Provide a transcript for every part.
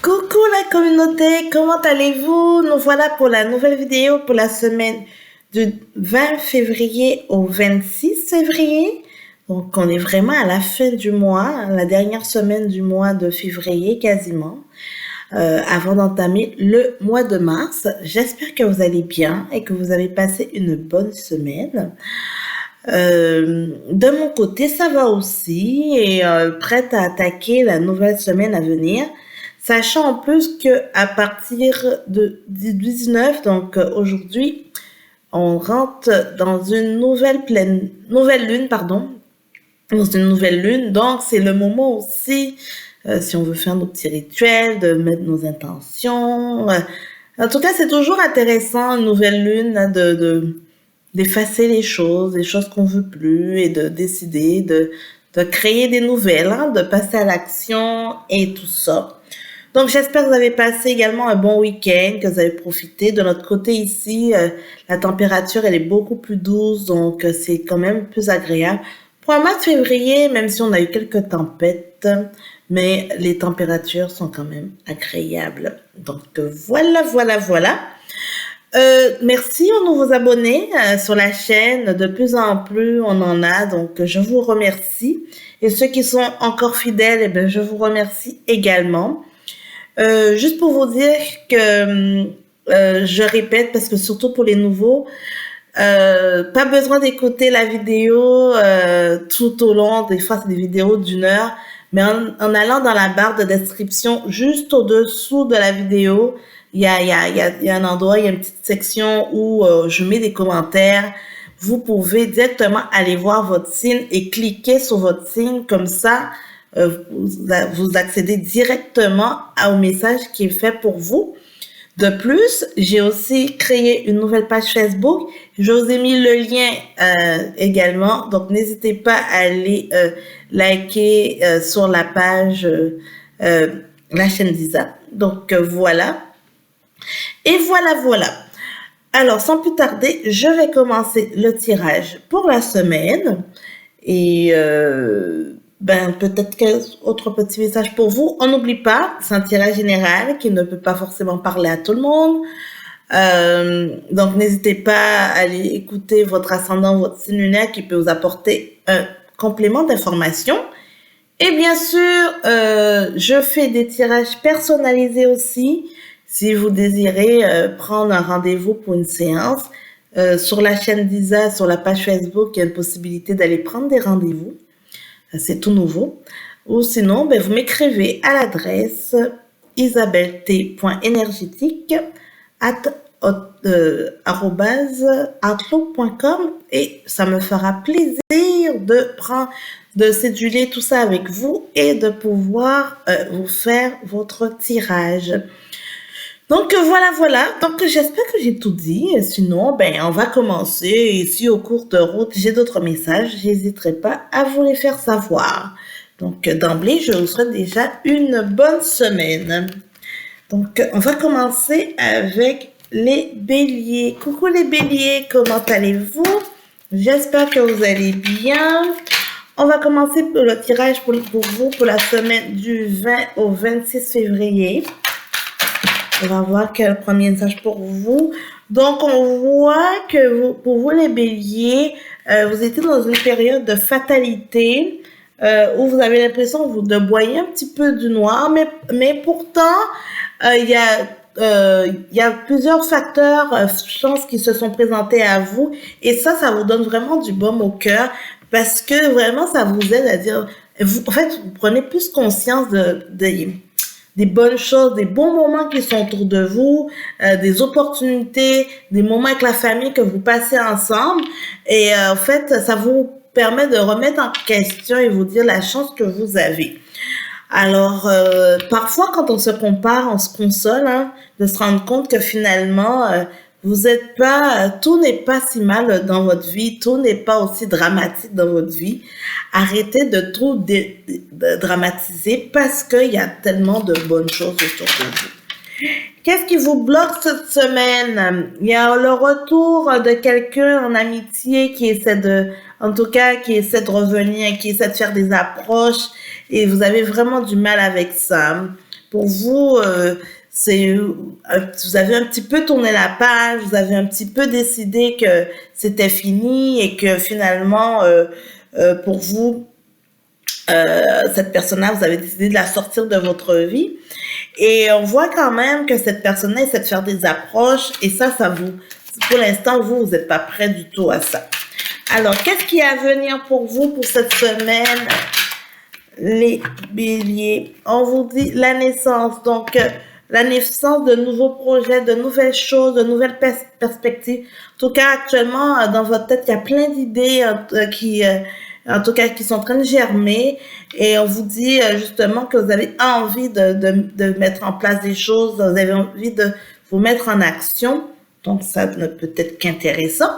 Coucou la communauté, comment allez-vous? Nous voilà pour la nouvelle vidéo pour la semaine du 20 février au 26 février. Donc on est vraiment à la fin du mois, la dernière semaine du mois de février quasiment, avant d'entamer le mois de mars. J'espère que vous allez bien et que vous avez passé une bonne semaine. De mon côté, ça va aussi et prête à attaquer la nouvelle semaine à venir. Sachant en plus que à partir du 19, donc aujourd'hui, on rentre dans une nouvelle lune, pardon, dans une nouvelle lune. Donc c'est le moment aussi, si on veut faire nos petits rituels, de mettre nos intentions. En tout cas, c'est toujours intéressant une nouvelle lune là, d'effacer les choses qu'on veut plus et de décider de créer des nouvelles, hein, de passer à l'action et tout ça. Donc, j'espère que vous avez passé également un bon week-end, que vous avez profité. De notre côté ici, la température, elle est beaucoup plus douce, donc c'est quand même plus agréable. Pour un mois de février, même si on a eu quelques tempêtes, mais les températures sont quand même agréables. Donc, voilà. Merci aux nouveaux abonnés sur la chaîne. De plus en plus, on en a, donc je vous remercie. Et ceux qui sont encore fidèles, eh bien, je vous remercie également. Juste pour vous dire que je répète parce que surtout pour les nouveaux, pas besoin d'écouter la vidéo tout au long. Des fois, c'est des vidéos d'1 heure, mais en allant dans la barre de description, juste au-dessous de la vidéo, il y a un endroit, il y a une petite section où je mets des commentaires. Vous pouvez directement aller voir votre signe et cliquer sur votre signe comme ça. Vous accédez directement au message qui est fait pour vous. De plus, j'ai aussi créé une nouvelle page Facebook. Je vous ai mis le lien également. Donc, n'hésitez pas à aller liker sur la page la chaîne d'Isa. Donc, voilà. Et voilà. Alors, sans plus tarder, je vais commencer le tirage pour la semaine. Et peut-être qu'un autre petit message pour vous. On n'oublie pas, c'est un tirage général qui ne peut pas forcément parler à tout le monde. Donc, n'hésitez pas à aller écouter votre ascendant, votre signe lunaire qui peut vous apporter un complément d'information. Et bien sûr, je fais des tirages personnalisés aussi. Si vous désirez prendre un rendez-vous pour une séance, sur la chaîne d'Isa, sur la page Facebook, il y a une possibilité d'aller prendre des rendez-vous. C'est tout nouveau. Ou sinon, vous m'écrivez à l'adresse isabelleT.énergétique@outlook.com et ça me fera plaisir de céduler tout ça avec vous et de pouvoir vous faire votre tirage. Donc voilà. Donc j'espère que j'ai tout dit. Sinon, on va commencer. Et si au cours de route, j'ai d'autres messages, j'hésiterai pas à vous les faire savoir. Donc d'emblée, je vous souhaite déjà une bonne semaine. Donc on va commencer avec les béliers. Coucou les béliers, comment allez-vous? J'espère que vous allez bien. On va commencer le tirage pour vous pour la semaine du 20 au 26 février. On va voir quel premier message pour vous. Donc, on voit que pour vous, les béliers, vous étiez dans une période de fatalité où vous avez l'impression de broyer un petit peu du noir, mais pourtant, il y a plusieurs facteurs, chances qui se sont présentés à vous et ça vous donne vraiment du baume au cœur parce que vraiment, ça vous aide à dire, vous prenez plus conscience des bonnes choses, des bons moments qui sont autour de vous, des opportunités, des moments avec la famille que vous passez ensemble. Et ça vous permet de remettre en question et vous dire la chance que vous avez. Alors, parfois, quand on se compare, on se console de se rendre compte que finalement, tout n'est pas si mal dans votre vie, tout n'est pas aussi dramatique dans votre vie. Arrêtez de trop dramatiser parce qu'il y a tellement de bonnes choses autour de vous. Qu'est-ce qui vous bloque cette semaine? Il y a le retour de quelqu'un en amitié qui essaie de revenir, qui essaie de faire des approches et vous avez vraiment du mal avec ça. Pour vous, vous avez un petit peu tourné la page, vous avez un petit peu décidé que c'était fini et que finalement, pour vous, cette personne-là, vous avez décidé de la sortir de votre vie. Et on voit quand même que cette personne-là essaie de faire des approches et ça vous, pour l'instant, vous n'êtes pas prêt du tout à ça. Alors, qu'est-ce qui est à venir pour vous pour cette semaine, les béliers? On vous dit la naissance, donc la naissance de nouveaux projets, de nouvelles choses, de nouvelles perspectives. En tout cas, actuellement, dans votre tête, il y a plein d'idées en tout cas, qui sont en train de germer. Et on vous dit justement que vous avez envie de mettre en place des choses, vous avez envie de vous mettre en action. Donc, ça ne peut être qu'intéressant.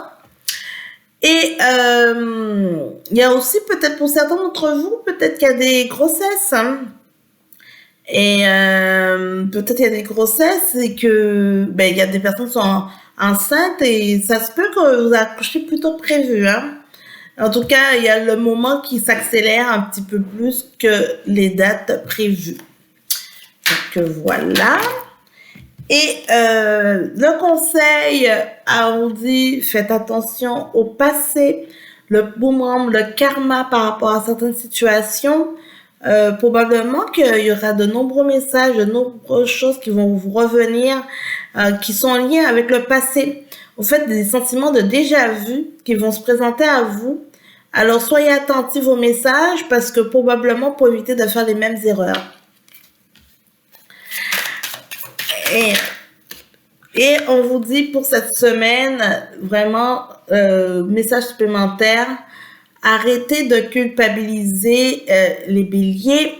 Et il y a aussi peut-être pour certains d'entre vous, peut-être qu'il y a des grossesses. Hein. Et peut-être il y a des grossesses et que il y a des personnes qui sont enceintes et ça se peut que vous accouchiez plutôt prévu. Hein. En tout cas, il y a le moment qui s'accélère un petit peu plus que les dates prévues. Donc voilà. Et le conseil, on dit, faites attention au passé, le boomerang, le karma par rapport à certaines situations. Probablement qu'il y aura de nombreux messages, de nombreuses choses qui vont vous revenir, qui sont en lien avec le passé. Au fait, des sentiments de déjà-vu qui vont se présenter à vous. Alors, soyez attentifs aux messages parce que probablement pour éviter de faire les mêmes erreurs. Et on vous dit pour cette semaine, vraiment, message supplémentaire, arrêtez de culpabiliser les béliers,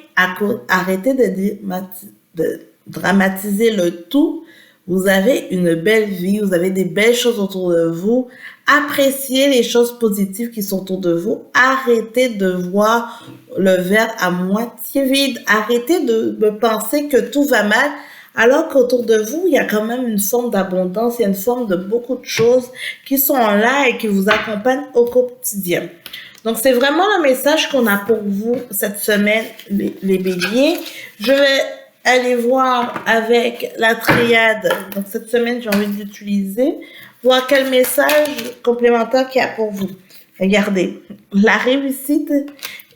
arrêtez de dramatiser le tout. Vous avez une belle vie, vous avez des belles choses autour de vous. Appréciez les choses positives qui sont autour de vous. Arrêtez de voir le verre à moitié vide. Arrêtez de penser que tout va mal. Alors qu'autour de vous, il y a quand même une forme d'abondance, il y a une forme de beaucoup de choses qui sont là et qui vous accompagnent au quotidien. Donc, c'est vraiment le message qu'on a pour vous cette semaine, les béliers. Je vais aller voir avec la triade. Donc, cette semaine, j'ai envie d'utiliser, voir quel message complémentaire qu'il y a pour vous. Regardez, la réussite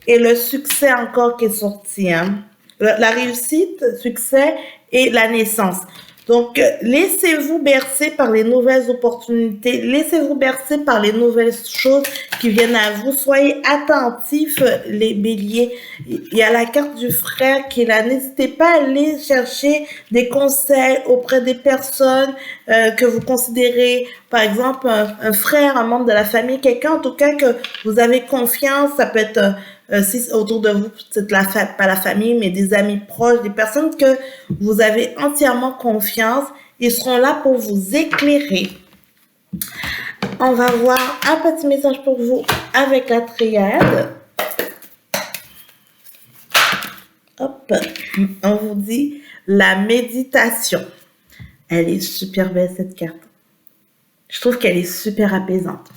et le succès encore qui est sorti. Hein. La réussite, succès et la naissance. Donc, laissez-vous bercer par les nouvelles opportunités, laissez-vous bercer par les nouvelles choses qui viennent à vous. Soyez attentifs, les béliers. Il y a la carte du frère qui est là. N'hésitez pas à aller chercher des conseils auprès des personnes que vous considérez, par exemple, un frère, un membre de la famille, quelqu'un en tout cas que vous avez confiance. Ça peut être si autour de vous, c'est pas la famille, mais des amis proches, des personnes que vous avez entièrement confiance, ils seront là pour vous éclairer. On va voir un petit message pour vous avec la triade. Hop, on vous dit la méditation. Elle est super belle cette carte. Je trouve qu'elle est super apaisante.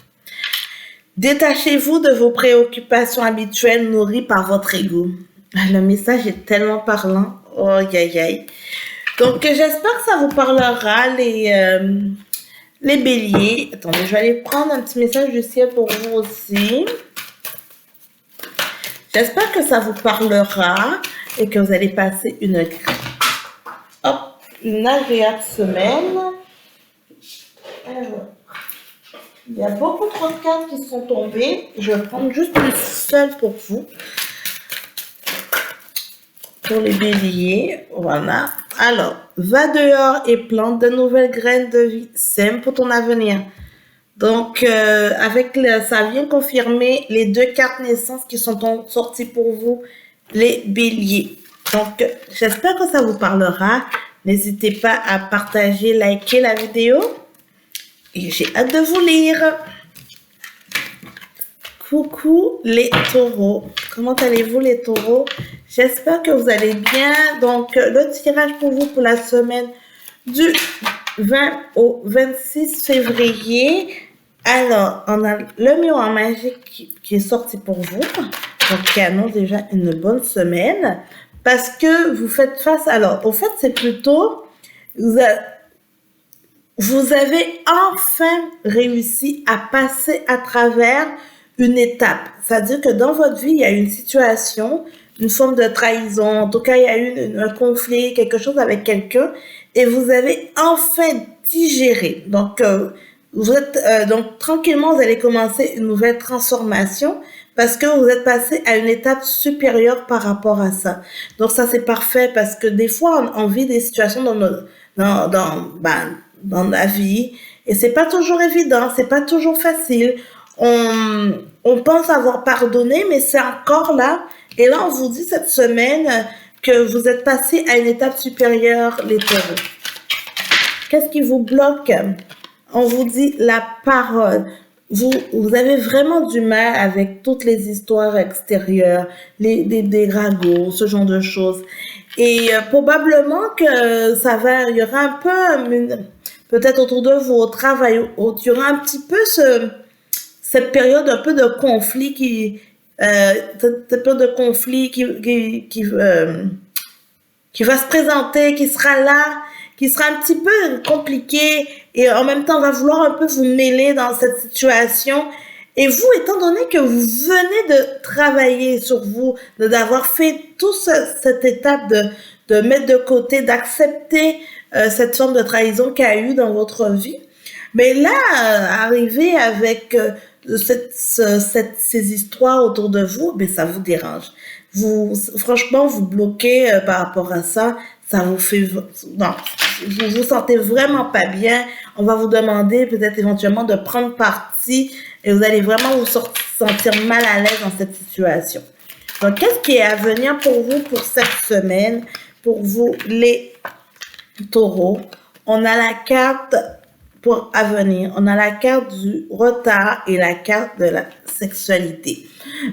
Détachez-vous de vos préoccupations habituelles nourries par votre ego. Le message est tellement parlant. Oh, aïe, aïe. Donc, j'espère que ça vous parlera, les béliers. Attendez, je vais aller prendre un petit message du ciel pour vous aussi. J'espère que ça vous parlera et que vous allez passer une agréable semaine. Alors, il y a beaucoup trop de cartes qui sont tombées. Je vais prendre juste une seule pour vous. Pour les béliers, voilà. Alors, va dehors et plante de nouvelles graines de vie. Sème pour ton avenir. Donc, ça vient confirmer les deux cartes naissance qui sont sorties pour vous, les béliers. Donc, j'espère que ça vous parlera. N'hésitez pas à partager, liker la vidéo. Et j'ai hâte de vous lire. Coucou les taureaux. Comment allez-vous les taureaux? J'espère que vous allez bien. Donc, le tirage pour vous pour la semaine du 20 au 26 février. Alors, on a le miroir magique qui est sorti pour vous. Donc, qui annonce déjà une bonne semaine. parce que vous faites face, alors, au fait, c'est plutôt, vous, vous avez enfin réussi à passer à travers une étape. C'est-à-dire que dans votre vie, il y a une situation, une forme de trahison, en tout cas, il y a eu un conflit, quelque chose avec quelqu'un, et vous avez enfin digéré. Donc, vous êtes, donc tranquillement, vous allez commencer une nouvelle transformation parce que vous êtes passé à une étape supérieure par rapport à ça. Donc ça, c'est parfait parce que des fois, on vit des situations dans la vie et c'est pas toujours évident, c'est pas toujours facile. On pense avoir pardonné, mais c'est encore là. Et là, on vous dit cette semaine que vous êtes passé à une étape supérieure, les taureaux. Qu'est-ce qui vous bloque? On vous dit la parole. Vous avez vraiment du mal avec toutes les histoires extérieures, des ragots, ce genre de choses. Et probablement que il y aura un peu, peut-être autour de vous, au travail, il y aura un petit peu cette période un peu de conflit cette période de conflit qui va se présenter, qui sera là, qui sera un petit peu compliqué et en même temps on va vouloir un peu vous mêler dans cette situation. Et vous, étant donné que vous venez de travailler sur vous, d'avoir fait toute cette étape de mettre de côté, d'accepter cette forme de trahison qu'il y a eu dans votre vie, mais là, arriver avec ces histoires autour de vous, mais ça vous dérange. Franchement, vous bloquez par rapport à ça. Ça vous fait, non, vous vous sentez vraiment pas bien. On va vous demander peut-être éventuellement de prendre parti et vous allez vraiment vous sentir mal à l'aise dans cette situation. Donc, qu'est-ce qui est à venir pour vous pour cette semaine, pour vous les taureaux? On a la carte pour avenir, on a la carte du retard et la carte de la sexualité.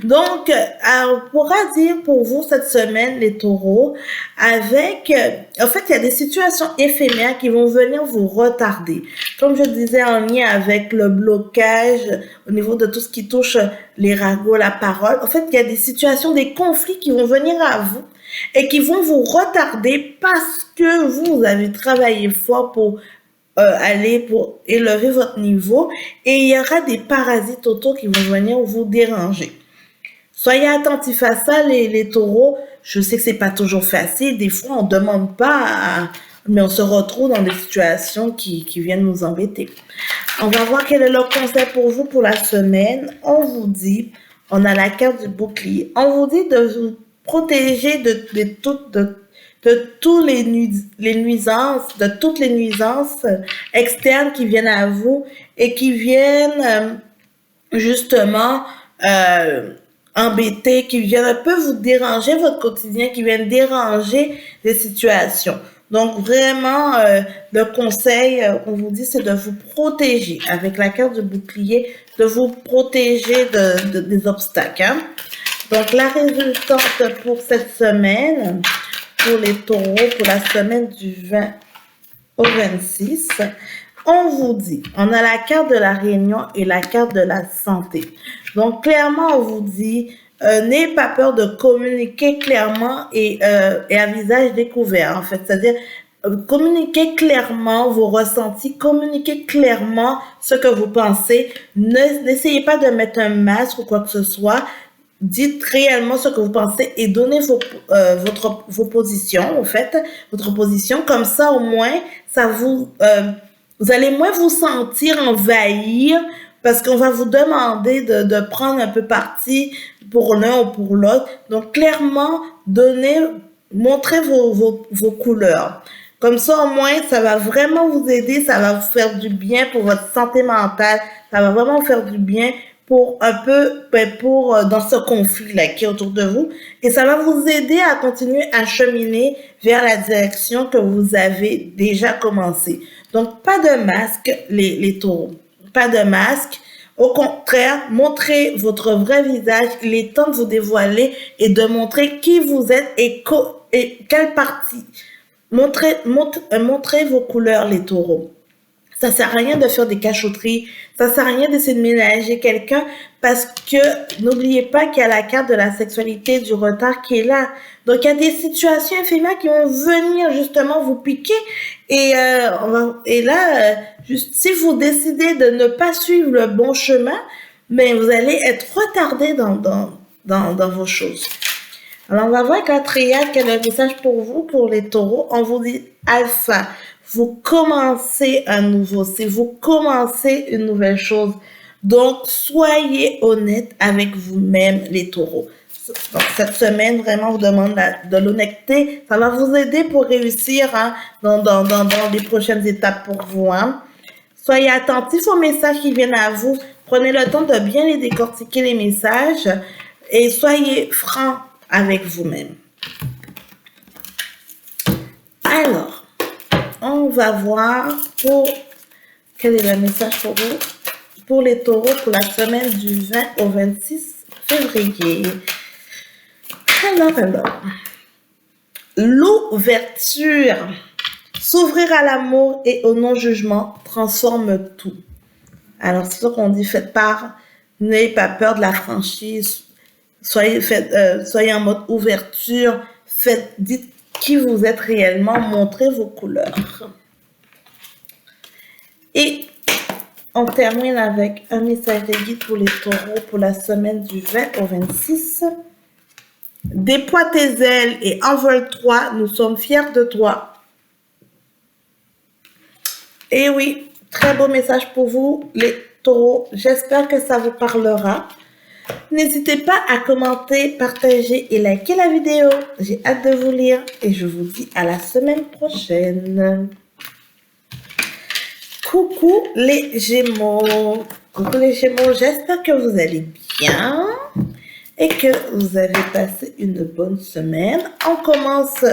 Donc, on pourra dire pour vous cette semaine, les taureaux, avec, en fait, il y a des situations éphémères qui vont venir vous retarder. Comme je disais, en lien avec le blocage au niveau de tout ce qui touche les ragots, la parole. En fait, il y a des situations, des conflits qui vont venir à vous et qui vont vous retarder parce que vous avez travaillé fort pour aller pour élever votre niveau et il y aura des parasites autour qui vont venir vous déranger. Soyez attentifs à ça, les taureaux. Je sais que c'est pas toujours facile. Des fois, on demande pas, mais on se retrouve dans des situations qui viennent nous embêter. On va voir quel est le conseil pour vous pour la semaine. On vous dit, on a la carte du bouclier. On vous dit de vous protéger de toutes les nuisances, de toutes les nuisances externes qui viennent à vous et qui viennent justement embêter, qui viennent un peu vous déranger votre quotidien, qui viennent déranger les situations. Donc vraiment, le conseil qu'on vous dit, c'est de vous protéger avec la carte du bouclier, de vous protéger des obstacles. Hein? Donc la résultante pour cette semaine, pour les taureaux, pour la semaine du 20 au 26, on vous dit, on a la carte de la réunion et la carte de la santé. Donc, clairement, on vous dit, n'ayez pas peur de communiquer clairement et à visage découvert, en fait. C'est-à-dire, communiquez clairement vos ressentis, communiquez clairement ce que vous pensez. N'essayez pas de mettre un masque ou quoi que ce soit. Dites réellement ce que vous pensez et donnez vos positions, en fait, votre position. Comme ça, au moins, ça vous allez moins vous sentir envahir parce qu'on va vous demander de prendre un peu parti pour l'un ou pour l'autre. Donc, clairement, montrez vos couleurs. Comme ça, au moins, ça va vraiment vous aider, ça va vous faire du bien pour votre santé mentale, ça va vraiment vous faire du bien pour un peu, dans ce conflit-là qui est autour de vous. Et ça va vous aider à continuer à cheminer vers la direction que vous avez déjà commencé. Donc, pas de masque, les taureaux. Pas de masque. Au contraire, montrez votre vrai visage. Il est temps de vous dévoiler et de montrer qui vous êtes et quelle partie. Montrez vos couleurs, les taureaux. Ça sert à rien de faire des cachotteries, ça sert à rien d'essayer de ménager quelqu'un parce que n'oubliez pas qu'il y a la carte de la sexualité, du retard qui est là. Donc il y a des situations éphémères qui vont venir justement vous piquer et là, juste, si vous décidez de ne pas suivre le bon chemin, mais vous allez être retardé dans vos choses. Alors, on va voir avec la triade quel est le message pour vous, pour les taureaux. On vous dit alpha. Vous commencez un nouveau cycle, vous commencez une nouvelle chose. Donc, soyez honnête avec vous-même, les taureaux. Donc, cette semaine, vraiment, vous demande de l'honnêteté. Ça va vous aider pour réussir dans les prochaines étapes pour vous. Soyez attentifs aux messages qui viennent à vous. Prenez le temps de bien les décortiquer, les messages. Et soyez francs avec vous-même. Alors, on va voir quel est le message pour vous, pour les taureaux, pour la semaine du 20 au 26 février. Alors, l'ouverture, s'ouvrir à l'amour et au non-jugement transforme tout. Alors, c'est ça qu'on dit, faites part, n'ayez pas peur de la franchise, soyez en mode ouverture, dites qui vous êtes réellement, montrez vos couleurs. Et on termine avec un message de guide pour les taureaux pour la semaine du 20 au 26. Déploie tes ailes et envole-toi, nous sommes fiers de toi. Et oui, très beau message pour vous, les taureaux. J'espère que ça vous parlera. N'hésitez pas à commenter, partager et liker la vidéo. J'ai hâte de vous lire et je vous dis à la semaine prochaine. Coucou les Gémeaux. Coucou les Gémeaux, j'espère que vous allez bien et que vous avez passé une bonne semaine. On commence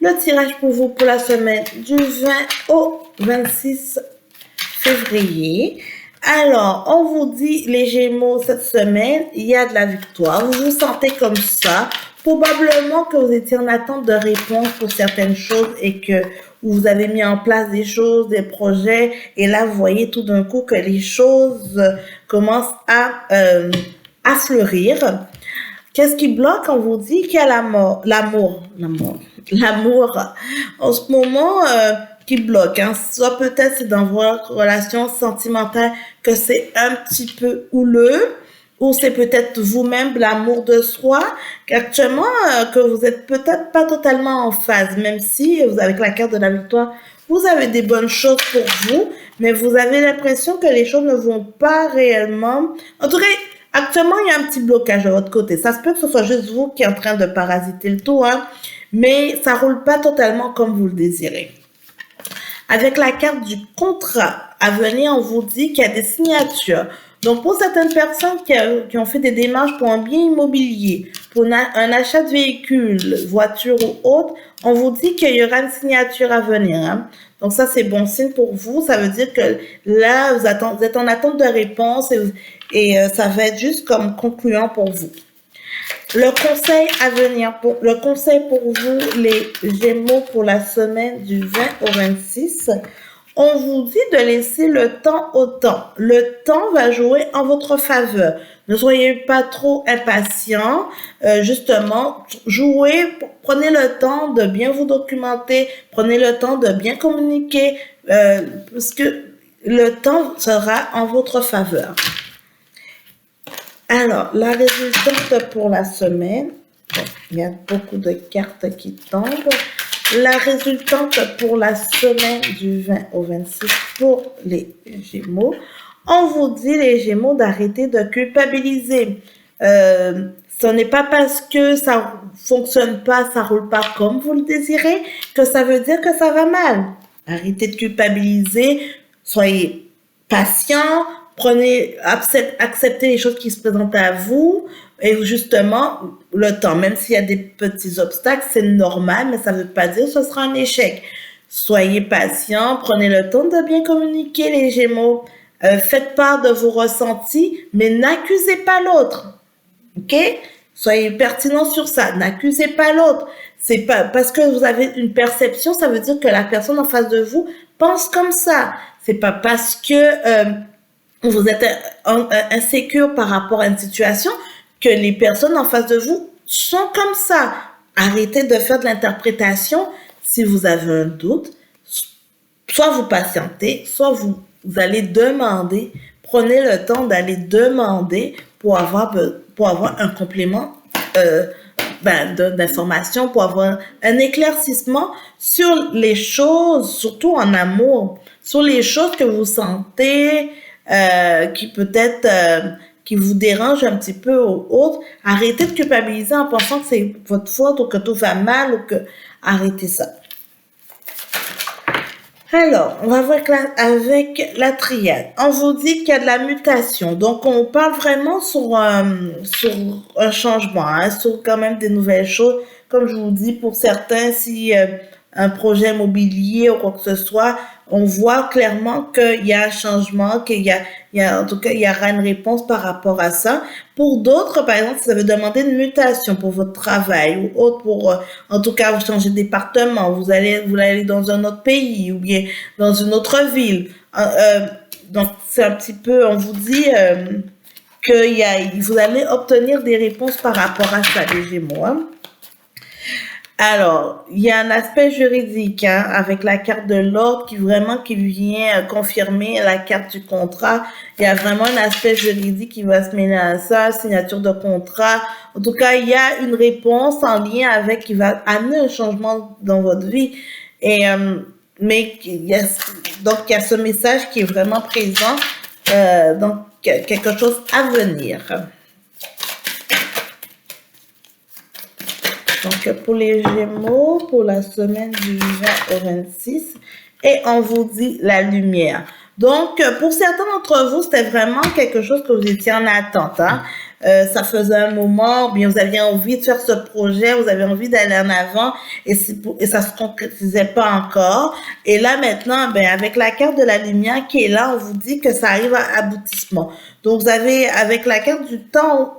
le tirage pour vous pour la semaine du 20 au 26 février. Alors, on vous dit, les Gémeaux, cette semaine, il y a de la victoire. Vous vous sentez comme ça. Probablement que vous étiez en attente de réponse pour certaines choses et que vous avez mis en place des choses, des projets. Et là, vous voyez tout d'un coup que les choses commencent à fleurir. Qu'est-ce qui bloque? On vous dit qu'il y a l'amour en ce moment qui bloque. Soit peut-être c'est dans votre relation sentimentale que c'est un petit peu houleux, ou c'est peut-être vous-même l'amour de soi, qu'actuellement que vous êtes peut-être pas totalement en phase, même si vous avec la carte de la victoire, vous avez des bonnes choses pour vous, mais vous avez l'impression que les choses ne vont pas réellement. En tout cas, actuellement, il y a un petit blocage de votre côté. Ça se peut que ce soit juste vous qui êtes en train de parasiter le tout, mais ça roule pas totalement comme vous le désirez. Avec la carte du contrat à venir, on vous dit qu'il y a des signatures. Donc, pour certaines personnes qui ont fait des démarches pour un bien immobilier, pour un achat de véhicule, voiture ou autre, on vous dit qu'il y aura une signature à venir. Donc, ça, c'est bon signe pour vous. Ça veut dire que là, vous êtes en attente de réponse et ça va être juste comme concluant pour vous. Le conseil à venir, le conseil pour vous, les Gémeaux, pour la semaine du 20 au 26, on vous dit de laisser le temps au temps. Le temps va jouer en votre faveur. Ne soyez pas trop impatient. Justement, jouez, prenez le temps de bien vous documenter, prenez le temps de bien communiquer, parce que le temps sera en votre faveur. Alors, la résultante pour la semaine, il y a beaucoup de cartes qui tombent. La résultante pour la semaine du 20 au 26 pour les Gémeaux, on vous dit, les Gémeaux, d'arrêter de culpabiliser. Ce n'est pas parce que ça fonctionne pas, ça roule pas comme vous le désirez, que ça veut dire que ça va mal. Arrêtez de culpabiliser, soyez patient, acceptez les choses qui se présentent à vous et justement le temps, même s'il y a des petits obstacles, c'est normal, mais ça ne veut pas dire que ce sera un échec. Soyez patient, prenez le temps de bien communiquer, les Gémeaux. Faites part de vos ressentis, mais n'accusez pas l'autre. Ok? Soyez pertinent sur ça. N'accusez pas l'autre. C'est pas parce que vous avez une perception, ça veut dire que la personne en face de vous pense comme ça. C'est pas parce que vous êtes insécure par rapport à une situation que les personnes en face de vous sont comme ça. Arrêtez de faire de l'interprétation. Si vous avez un doute, soit vous patientez, soit vous allez demander. Prenez le temps d'aller demander pour avoir un complément d'information, pour avoir un éclaircissement sur les choses, surtout en amour, sur les choses que vous sentez, qui peut-être qui vous dérangent un petit peu ou autre. Arrêtez de culpabiliser en pensant que c'est votre faute ou que tout va mal ou que arrêtez ça. Alors, on va voir avec la triade. On vous dit qu'il y a de la mutation. Donc, on parle vraiment sur un changement, hein, sur quand même des nouvelles choses. Comme je vous dis, pour certains, si un projet immobilier ou quoi que ce soit, on voit clairement qu'il y a un changement, en tout cas, il y aura une réponse par rapport à ça. Pour d'autres, par exemple, si vous avez demandé une mutation pour votre travail ou autre, en tout cas, vous changez de département, vous allez aller dans un autre pays ou bien dans une autre ville. Donc, c'est un petit peu, on vous dit que vous allez obtenir des réponses par rapport à ça, les Gémeaux, hein. Alors, il y a un aspect juridique, hein, avec la carte de l'ordre qui vient confirmer la carte du contrat. Il y a vraiment un aspect juridique qui va se mêler à ça, signature de contrat. En tout cas, il y a une réponse en lien avec qui va amener un changement dans votre vie. Et mais il y a ce message qui est vraiment présent, donc quelque chose à venir. Donc, pour les Gémeaux, pour la semaine du 20 au 26, et on vous dit la lumière. Donc, pour certains d'entre vous, c'était vraiment quelque chose que vous étiez en attente, hein. Ça faisait un moment, bien vous aviez envie de faire ce projet, vous avez envie d'aller en avant, et ça se concrétisait pas encore. Et là, maintenant, avec la carte de la lumière qui est là, on vous dit que ça arrive à aboutissement. Donc, vous avez, avec la carte du temps,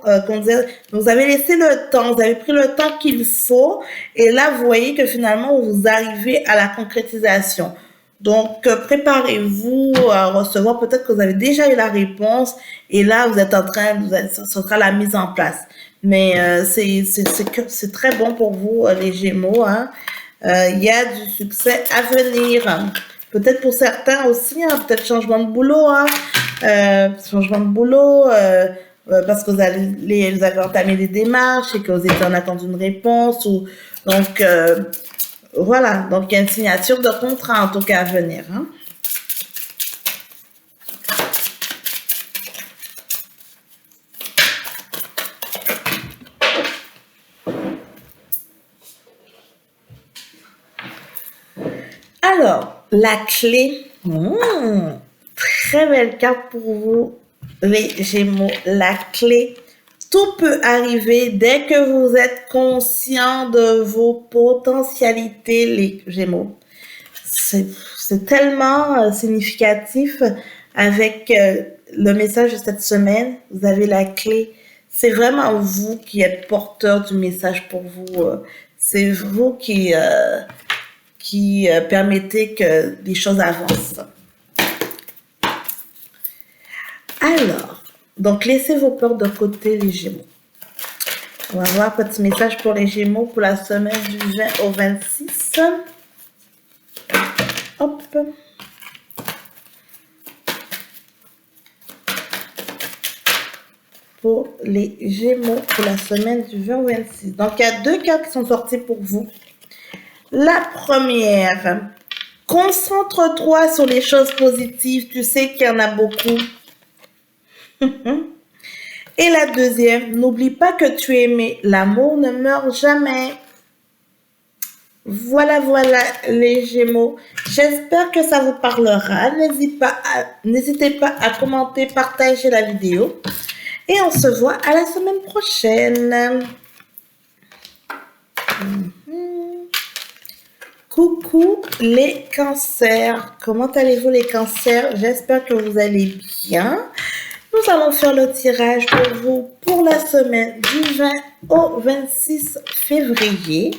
vous avez laissé le temps, vous avez pris le temps qu'il faut, et là, vous voyez que finalement, vous arrivez à la concrétisation. Donc, préparez-vous à recevoir, peut-être que vous avez déjà eu la réponse, et là, vous êtes ce sera la mise en place. Mais c'est très bon pour vous, les Gémeaux, hein. Il y a du succès à venir. Peut-être pour certains aussi, hein, peut-être changement de boulot, hein. Changement de boulot, parce que vous avez entamé des démarches et que vous étiez en attente d'une réponse. Donc, voilà. Donc, il y a une signature de contrat, en tout cas, à venir, hein. Alors, la clé. Très belle carte pour vous, les Gémeaux. La clé. Tout peut arriver dès que vous êtes conscient de vos potentialités, les Gémeaux. C'est tellement significatif avec le message de cette semaine. Vous avez la clé. C'est vraiment vous qui êtes porteur du message pour vous. C'est vous qui permettez que les choses avancent. Alors, donc laissez vos peurs de côté, les Gémeaux. On va voir un petit message pour les Gémeaux pour la semaine du 20 au 26. Hop. Pour les Gémeaux pour la semaine du 20 au 26. Donc, il y a 2 cartes qui sont sorties pour vous. La première, concentre-toi sur les choses positives. Tu sais qu'il y en a beaucoup. Et la deuxième, n'oublie pas que tu es aimé. L'amour ne meurt jamais. Voilà, les Gémeaux. J'espère que ça vous parlera. N'hésitez pas à commenter, partager la vidéo. Et on se voit à la semaine prochaine. Coucou les cancers. Comment allez-vous les cancers? J'espère que vous allez bien. Nous allons faire le tirage pour vous pour la semaine du 20 au 26 février.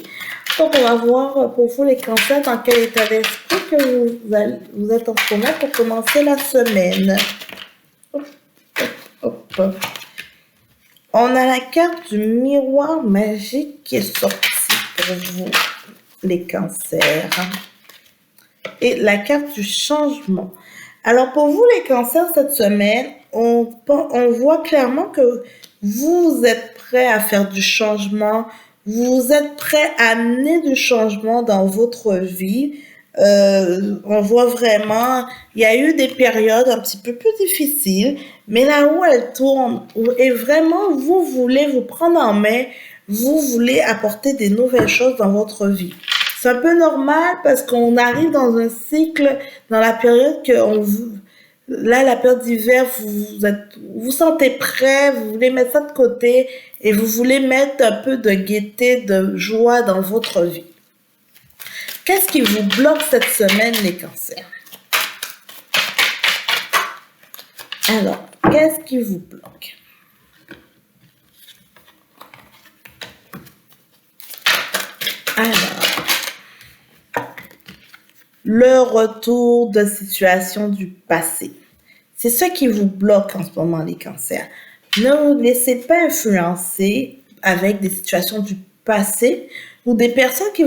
Donc, on va voir pour vous les cancers dans quel état d'esprit que vous êtes en ce moment pour commencer la semaine? Hop, hop, hop. On a la carte du miroir magique qui est sortie pour vous, les cancers. Et la carte du changement. Alors, pour vous, les cancers, cette semaine, on voit clairement que vous êtes prêts à faire du changement. Vous êtes prêts à amener du changement dans votre vie. On voit vraiment, il y a eu des périodes un petit peu plus difficiles, mais là où elle tourne, et vraiment, vous voulez vous prendre en main, vous voulez apporter des nouvelles choses dans votre vie. C'est un peu normal parce qu'on arrive dans un cycle, dans la période là, la période d'hiver, vous sentez prêt, vous voulez mettre ça de côté et vous voulez mettre un peu de gaieté, de joie dans votre vie. Qu'est-ce qui vous bloque cette semaine, les cancers? Alors, qu'est-ce qui vous bloque? Alors, le retour de situation du passé. C'est ce qui vous bloque en ce moment, les cancers. Ne vous laissez pas influencer avec des situations du passé ou des personnes qui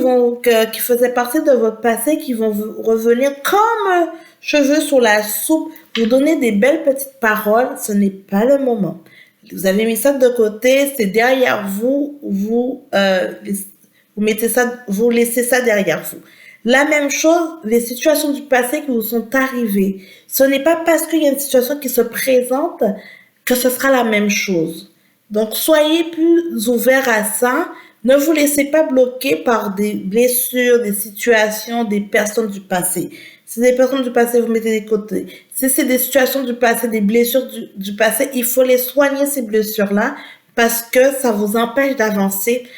faisaient partie de votre passé qui vont revenir comme cheveux sur la soupe, vous donner des belles petites paroles. Ce n'est pas le moment. Vous avez mis ça de côté, c'est derrière vous, vous laissez ça derrière vous. La même chose, les situations du passé qui vous sont arrivées. Ce n'est pas parce qu'il y a une situation qui se présente que ce sera la même chose. Donc, soyez plus ouverts à ça. Ne vous laissez pas bloquer par des blessures, des situations, des personnes du passé. Si c'est des personnes du passé, vous mettez de côté. Si c'est des situations du passé, des blessures du passé, il faut les soigner, ces blessures-là, parce que ça vous empêche d'avancer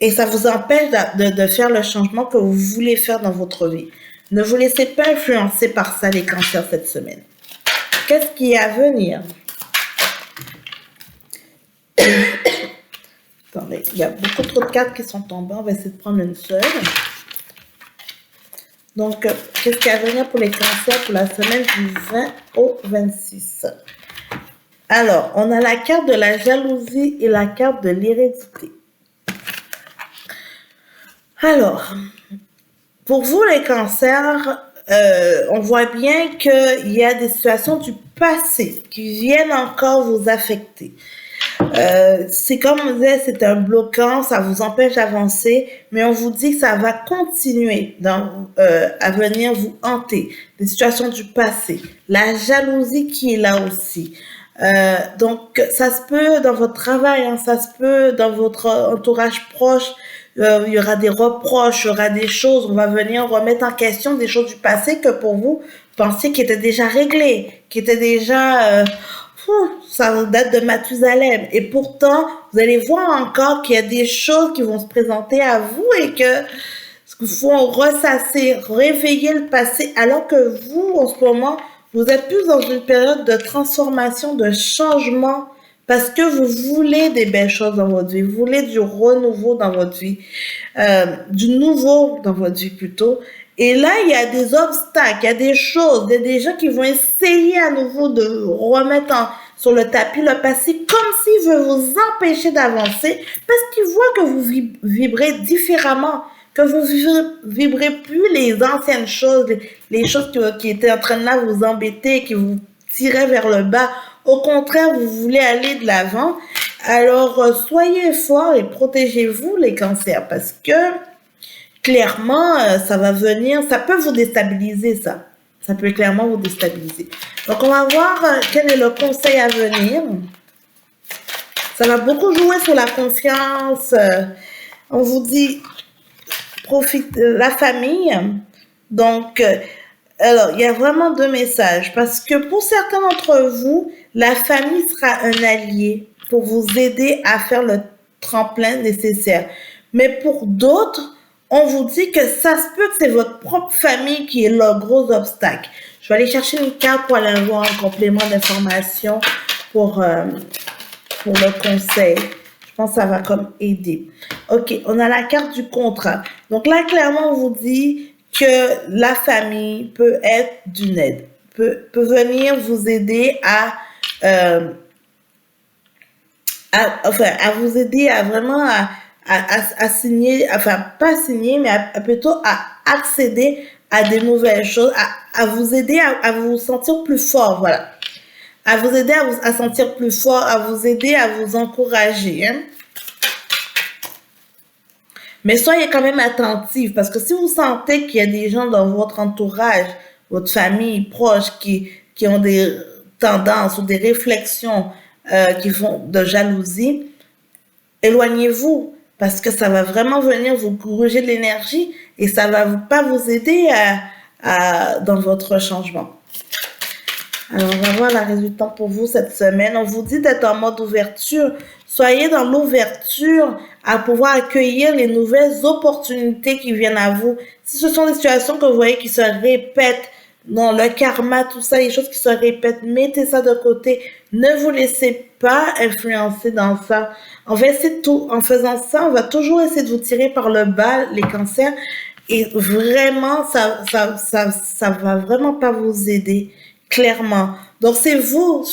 et ça vous empêche de faire le changement que vous voulez faire dans votre vie. Ne vous laissez pas influencer par ça, les cancers, cette semaine. Qu'est-ce qui est à venir? Attendez, il y a beaucoup trop de cartes qui sont tombées. On va essayer de prendre une seule. Donc, qu'est-ce qui est à venir pour les cancers pour la semaine du 20 au 26? Alors, on a la carte de la jalousie et la carte de l'hérédité. Alors, pour vous, les cancers, on voit bien qu'il y a des situations du passé qui viennent encore vous affecter. C'est comme on disait, c'est un bloquant, ça vous empêche d'avancer, mais on vous dit que ça va continuer à venir vous hanter. Des situations du passé, la jalousie qui est là aussi. Donc, ça se peut dans votre travail, hein, ça se peut dans votre entourage proche. Il y aura des reproches, il y aura des choses, on va venir remettre en question des choses du passé que pour vous, pensiez qui étaient déjà réglées, qui étaient déjà... ça date de Mathusalem. Et pourtant, vous allez voir encore qu'il y a des choses qui vont se présenter à vous et qu'il faut ressasser, réveiller le passé, alors que vous, en ce moment, vous êtes plus dans une période de transformation, de changement, parce que vous voulez des belles choses dans votre vie, vous voulez du renouveau dans votre vie, du nouveau dans votre vie plutôt. Et là, il y a des obstacles, il y a des choses, il y a des gens qui vont essayer à nouveau de remettre sur le tapis le passé comme s'ils veulent vous empêcher d'avancer parce qu'ils voient que vous vibrez différemment, que vous vibrez plus les anciennes choses, les choses qui étaient en train de là vous embêter, qui vous tiraient vers le bas. Au contraire, vous voulez aller de l'avant. Alors, soyez forts et protégez-vous les cancers parce que clairement, ça va venir, ça peut vous déstabiliser, ça. Ça peut clairement vous déstabiliser. Donc, on va voir quel est le conseil à venir. Ça va beaucoup jouer sur la confiance. On vous dit, profite de la famille. Donc, alors, il y a vraiment deux messages. Parce que pour certains d'entre vous, la famille sera un allié pour vous aider à faire le tremplin nécessaire. Mais pour d'autres, on vous dit que ça se peut que c'est votre propre famille qui est le gros obstacle. Je vais aller chercher une carte pour aller avoir un complément d'information pour le conseil. Je pense que ça va comme aider. OK, on a la carte du contrat. Donc là, clairement, on vous dit que la famille peut être d'une aide, peut venir vous aider à vous aider à vraiment à signer, enfin pas signer, mais plutôt à accéder à des nouvelles choses, à vous aider à vous sentir plus fort, voilà. À vous aider à sentir plus fort, à vous aider à vous encourager. Hein. Mais soyez quand même attentifs parce que si vous sentez qu'il y a des gens dans votre entourage, votre famille proche qui ont des tendances ou des réflexions qui font de jalousie, éloignez-vous parce que ça va vraiment venir vous corriger de l'énergie et ça va pas vous aider dans votre changement. Alors, on va voir la résultante pour vous cette semaine. On vous dit d'être en mode ouverture. Soyez dans l'ouverture à pouvoir accueillir les nouvelles opportunités qui viennent à vous. Si ce sont des situations que vous voyez qui se répètent, non, le karma, tout ça, les choses qui se répètent, mettez ça de côté. Ne vous laissez pas influencer dans ça. En faisant ça, on va toujours essayer de vous tirer par le bas, les cancers. Et vraiment, ça va vraiment pas vous aider. Clairement. Donc, c'est vous.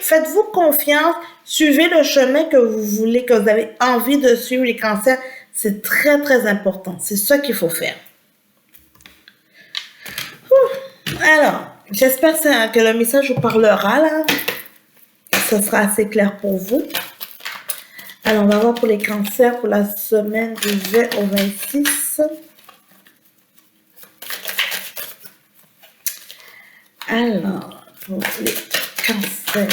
Faites-vous confiance. Suivez le chemin que vous voulez, que vous avez envie de suivre les cancers. C'est très, très important. C'est ça qu'il faut faire. Alors, j'espère que le message vous parlera, là. Ce sera assez clair pour vous. Alors, on va voir pour les cancers pour la semaine du 20 au 26. Alors, pour les cancers.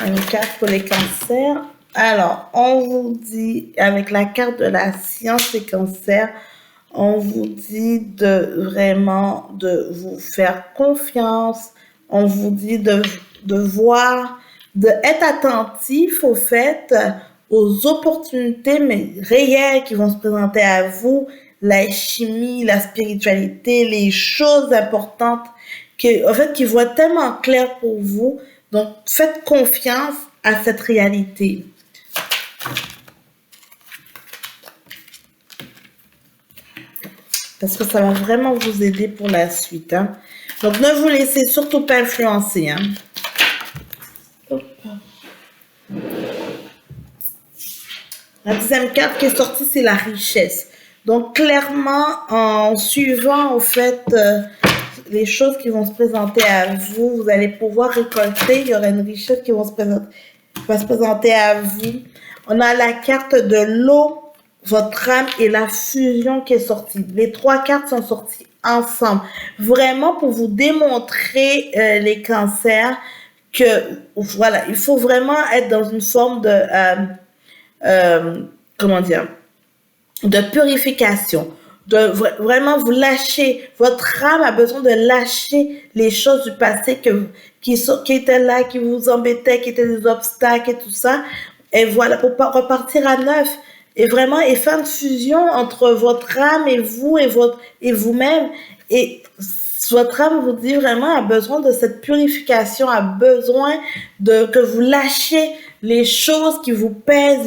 Une carte pour les cancers. Alors, on vous dit, avec la carte de la science des cancers, on vous dit de vraiment de vous faire confiance. On vous dit de voir, d'être attentif au fait aux opportunités mais réelles qui vont se présenter à vous, la chimie, la spiritualité, les choses importantes qui vont être tellement claires pour vous. Donc, faites confiance à cette réalité. Parce que ça va vraiment vous aider pour la suite. Hein. Donc, ne vous laissez surtout pas influencer. Hein. La deuxième carte qui est sortie, c'est la richesse. Donc, clairement, en suivant, au fait, les choses qui vont se présenter à vous, vous allez pouvoir récolter. Il y aura une richesse qui va se présenter à vous. On a la carte de l'eau, votre âme et la fusion qui est sortie. Les trois cartes sont sorties ensemble. Vraiment pour vous démontrer les cancers que, voilà, il faut vraiment être dans une forme de... comment dire, de purification, de vraiment vous lâcher. Votre âme a besoin de lâcher les choses du passé qui étaient là, qui vous embêtaient, qui étaient des obstacles et tout ça. Et voilà, pour repartir à neuf. Et vraiment, et faire une fusion entre votre âme et vous et vous-même. Et votre âme vous dit vraiment a besoin de cette purification, a besoin que vous lâchiez les choses qui vous pèsent.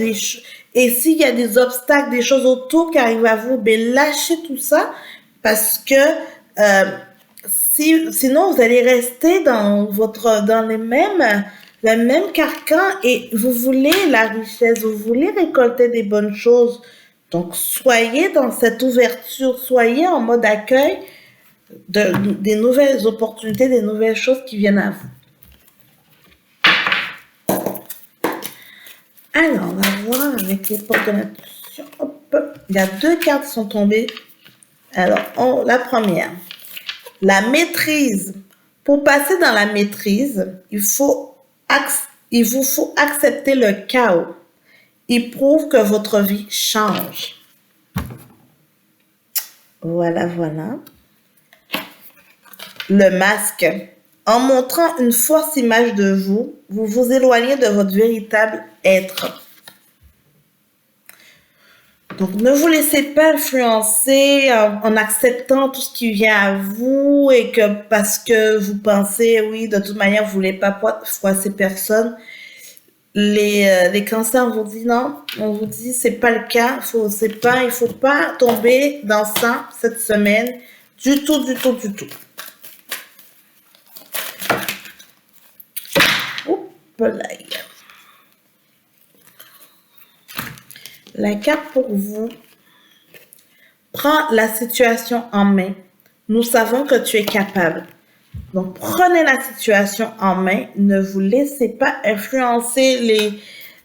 Et s'il y a des obstacles, des choses autour qui arrivent à vous, ben lâchez tout ça parce que sinon vous allez rester dans le même carcan et vous voulez la richesse, vous voulez récolter des bonnes choses. Donc soyez dans cette ouverture, soyez en mode accueil des nouvelles opportunités, des nouvelles choses qui viennent à vous. Alors, on va voir avec les portes de l'intuition. Hop, il y a deux cartes qui sont tombées. Alors, la première, la maîtrise. Pour passer dans la maîtrise, il vous faut accepter le chaos. Il prouve que votre vie change. Voilà, voilà. Le masque. En montrant une fausse image de vous, vous vous éloignez de votre véritable être. Donc, ne vous laissez pas influencer en acceptant tout ce qui vient à vous et que parce que vous pensez, oui, de toute manière, vous ne voulez pas froisser personne. les cancers vous dit non, on vous dit c'est pas le cas, il faut pas tomber dans ça cette semaine, du tout, du tout, du tout. Oups, là. La carte pour vous. Prends la situation en main. Nous savons que tu es capable. Donc, prenez la situation en main. Ne vous laissez pas influencer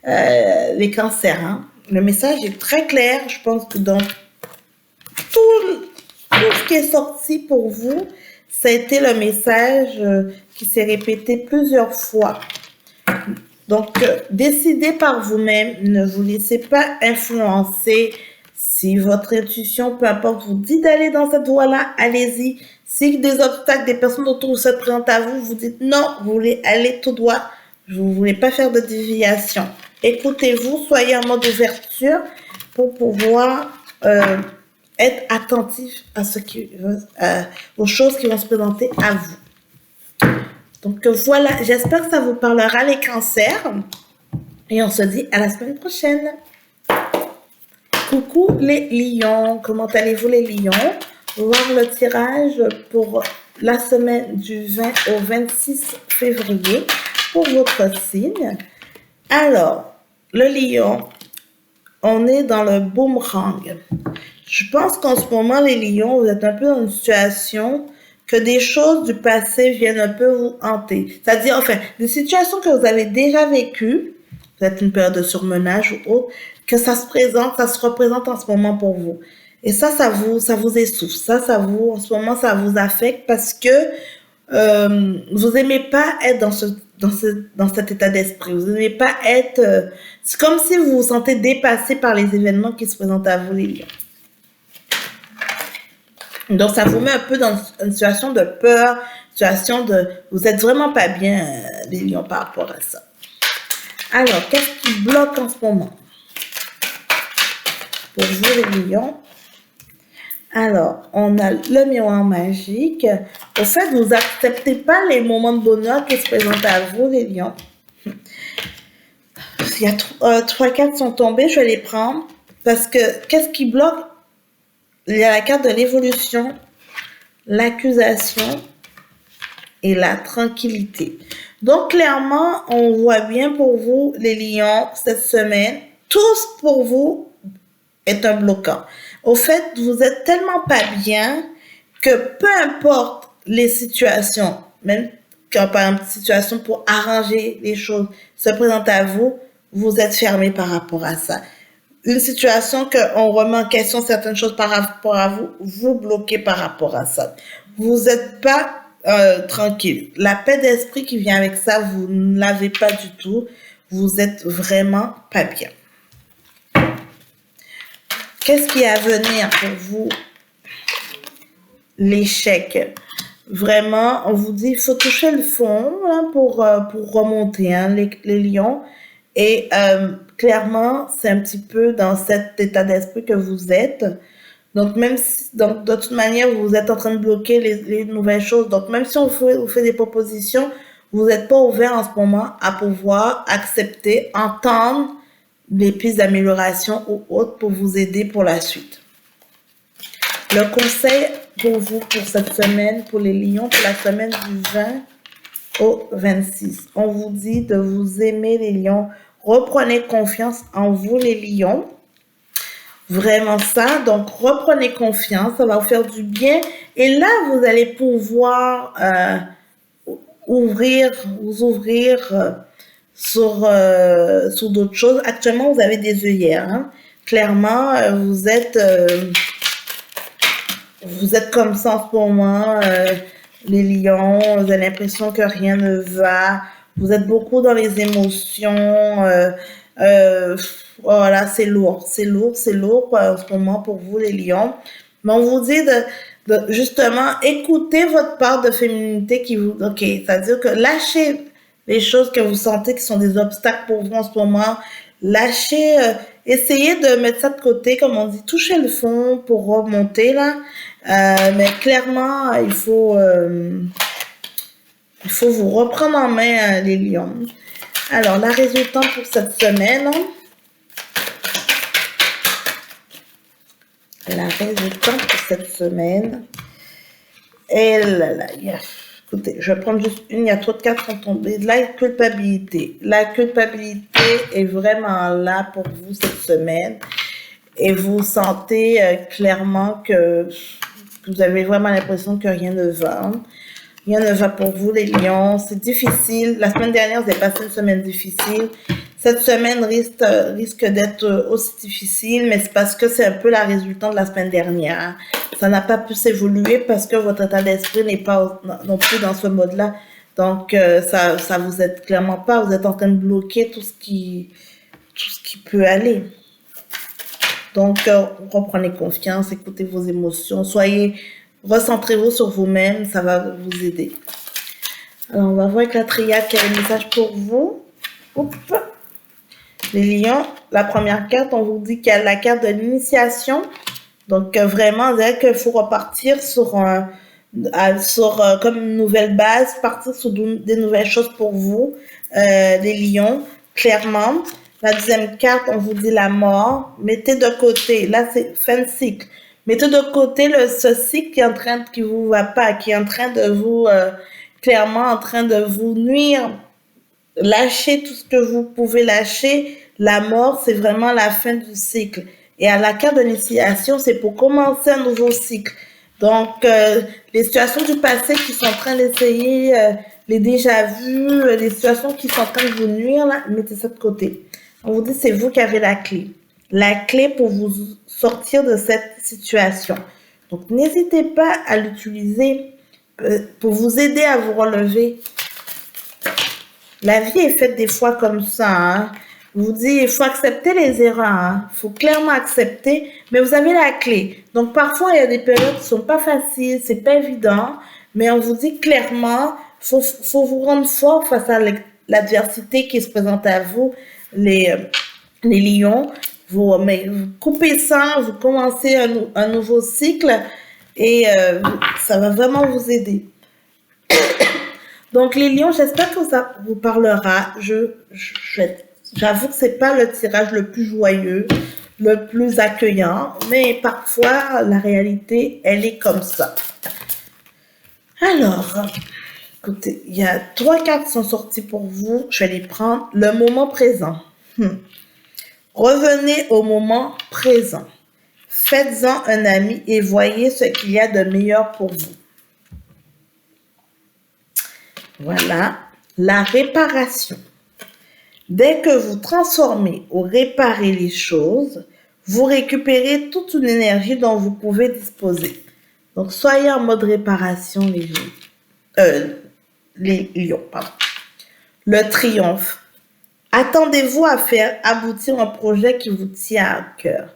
les cancers. Hein. Le message est très clair. Je pense que dans tout ce qui est sorti pour vous, ça a été le message qui s'est répété plusieurs fois. Donc, décidez par vous-même. Ne vous laissez pas influencer. Si votre intuition, peu importe, vous dit d'aller dans cette voie-là, allez-y. Si des obstacles, des personnes autour vous se présentent à vous, vous dites non, vous voulez aller tout droit, vous ne voulez pas faire de déviation. Écoutez-vous, soyez en mode ouverture pour pouvoir être attentif à aux choses qui vont se présenter à vous. Donc voilà, j'espère que ça vous parlera les cancers. Et on se dit à la semaine prochaine. Coucou les lions, comment allez-vous les lions? Voir le tirage pour la semaine du 20 au 26 février pour votre signe. Alors, le lion, on est dans le boomerang. Je pense qu'en ce moment, les lions, vous êtes un peu dans une situation que des choses du passé viennent un peu vous hanter. C'est-à-dire, enfin, des situations que vous avez déjà vécues, peut-être une période de surmenage ou autre, que ça se représente en ce moment pour vous. Et ça vous essouffle. En ce moment, ça vous affecte parce que vous aimez pas être dans cet état d'esprit. Vous aimez pas être... c'est comme si vous vous sentez dépassé par les événements qui se présentent à vous, les lions. Donc, ça vous met un peu dans une situation de peur, vous êtes vraiment pas bien, les lions, par rapport à ça. Alors, qu'est-ce qui bloque en ce moment? Pour vous, les lions. Alors, on a le miroir magique. Au fait, vous n'acceptez pas les moments de bonheur qui se présentent à vous, les lions. Il y a 3 cartes sont tombées, je vais les prendre. Parce que, qu'est-ce qui bloque? Il y a la carte de l'évolution, l'accusation et la tranquillité. Donc, clairement, on voit bien pour vous, les lions, cette semaine, tous pour vous est un bloquant. Au fait, vous êtes tellement pas bien que peu importe les situations, même quand par exemple, situation pour arranger les choses se présente à vous, vous êtes fermé par rapport à ça. Une situation qu'on remet en question certaines choses par rapport à vous, vous bloquez par rapport à ça. Vous n'êtes pas tranquille. La paix d'esprit qui vient avec ça, vous ne l'avez pas du tout. Vous êtes vraiment pas bien. Qu'est-ce qui est à venir pour vous? L'échec. Vraiment, on vous dit, il faut toucher le fond hein, pour remonter, hein, les lions. Et clairement, c'est un petit peu dans cet état d'esprit que vous êtes. Donc, même si, donc, de toute manière, vous êtes en train de bloquer les nouvelles choses. Donc, même si on vous fait des propositions, vous n'êtes pas ouvert en ce moment à pouvoir accepter, entendre des pistes d'amélioration ou autres pour vous aider pour la suite. Le conseil pour vous pour cette semaine, pour les lions, pour la semaine du 20 au 26. On vous dit de vous aimer, les lions. Reprenez confiance en vous, les lions. Vraiment ça. Donc, reprenez confiance. Ça va vous faire du bien. Et là, vous allez pouvoir vous ouvrir sur d'autres choses. Actuellement, vous avez des œillères. Hein. Clairement, vous êtes comme ça en ce moment, les lions. Vous avez l'impression que rien ne va. Vous êtes beaucoup dans les émotions. Voilà, c'est lourd en ce moment pour vous, les lions. Mais on vous dit de justement écouter votre part de féminité qui vous... Ok, c'est-à-dire que lâchez les choses que vous sentez qui sont des obstacles pour vous en ce moment. Lâchez, essayez de mettre ça de côté, comme on dit, toucher le fond pour remonter là. Mais clairement, il faut vous reprendre en main, les lions. Alors, la résultante pour cette semaine. La résultante pour cette semaine. Et là, là, écoutez, je vais prendre juste une, il y a trop de cartes qui sont tombées. La culpabilité. La culpabilité est vraiment là pour vous cette semaine. Et vous sentez clairement que vous avez vraiment l'impression que rien ne va. Rien ne va pour vous, les lions. C'est difficile. La semaine dernière, vous avez passé une semaine difficile. Cette semaine risque d'être aussi difficile, mais c'est parce que c'est un peu la résultante de la semaine dernière. Hein. Ça n'a pas pu s'évoluer parce que votre état d'esprit n'est pas non plus dans ce mode-là. Donc, ça vous aide clairement pas. Vous êtes en train de bloquer tout ce qui peut aller. Donc, reprenez confiance, écoutez vos émotions, recentrez-vous sur vous-même, ça va vous aider. Alors, on va voir avec la triade quel est le message pour vous. Oups. Les lions, la première carte, on vous dit qu'il y a la carte de l'initiation. Donc, vraiment, on dirait qu'il faut repartir comme une nouvelle base, partir sur des nouvelles choses pour vous, les lions, clairement. La deuxième carte, on vous dit la mort. Mettez de côté, là c'est fin de cycle. Mettez de côté ce cycle qui vous va pas, qui est en train de vous, clairement en train de vous nuire. Lâchez tout ce que vous pouvez lâcher. La mort, c'est vraiment la fin du cycle. Et à la carte de l'initiation, c'est pour commencer un nouveau cycle. Donc, les situations du passé qui sont en train d'essayer, les déjà-vus, les situations qui sont en train de vous nuire, là, mettez ça de côté. On vous dit, c'est vous qui avez la clé. La clé pour vous sortir de cette situation. Donc, n'hésitez pas à l'utiliser pour vous aider à vous relever. La vie est faite des fois comme ça. Hein. Je vous dis, il faut accepter les erreurs. Hein. Il faut clairement accepter, mais vous avez la clé. Donc, parfois, il y a des périodes qui ne sont pas faciles, c'est pas évident, mais on vous dit clairement, faut vous rendre fort face à l'adversité qui se présente à vous, les lions. Vous coupez ça, vous commencez un nouveau cycle et ça va vraiment vous aider. Donc, les lions, j'espère que ça vous parlera. J'avoue que c'est pas le tirage le plus joyeux, le plus accueillant, mais parfois, la réalité, elle est comme ça. Alors, écoutez, il y a 3 cartes qui sont sorties pour vous. Je vais les prendre. Le moment présent. Revenez au moment présent. Faites-en un ami et voyez ce qu'il y a de meilleur pour vous. Voilà, la réparation. Dès que vous transformez ou réparez les choses, vous récupérez toute une énergie dont vous pouvez disposer. Donc, soyez en mode réparation, les lions. Pardon. Le triomphe. Attendez-vous à faire aboutir un projet qui vous tient à cœur.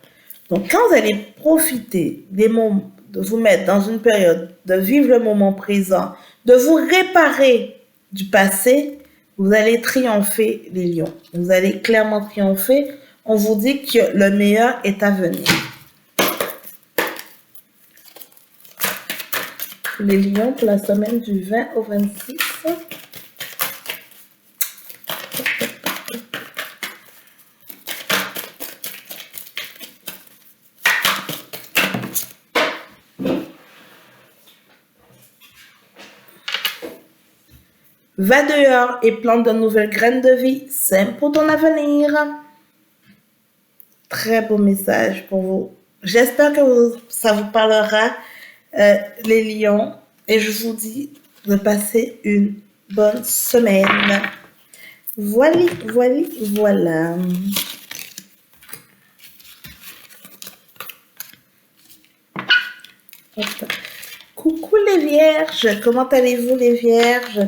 Donc, quand vous allez profiter des moments, de vous mettre dans une période, de vivre le moment présent, de vous réparer du passé, vous allez triompher, les lions. Vous allez clairement triompher. On vous dit que le meilleur est à venir. Les lions pour la semaine du 20 au 26. Va dehors et plante de nouvelles graines de vie, sème pour ton avenir. Très beau message pour vous. J'espère que ça vous parlera, les lions. Et je vous dis de passer une bonne semaine. Voilà. Coucou les vierges, comment allez-vous les vierges?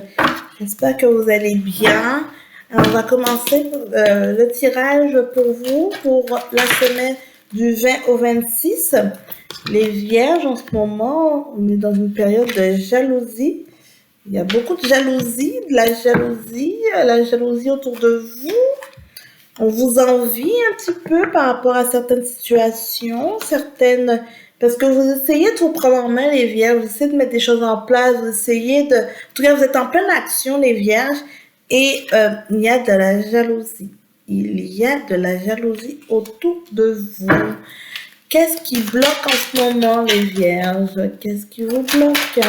J'espère que vous allez bien. Alors, on va commencer le tirage pour vous pour la semaine du 20 au 26. Les vierges, en ce moment, on est dans une période de jalousie. Il y a beaucoup de jalousie, la jalousie autour de vous. On vous envie un petit peu par rapport à certaines situations, parce que vous essayez de vous prendre en main, les vierges, vous essayez de mettre des choses en place, en tout cas, vous êtes en pleine action, les vierges, Et il y a de la jalousie. Il y a de la jalousie autour de vous. Qu'est-ce qui bloque en ce moment, les vierges? Qu'est-ce qui vous bloque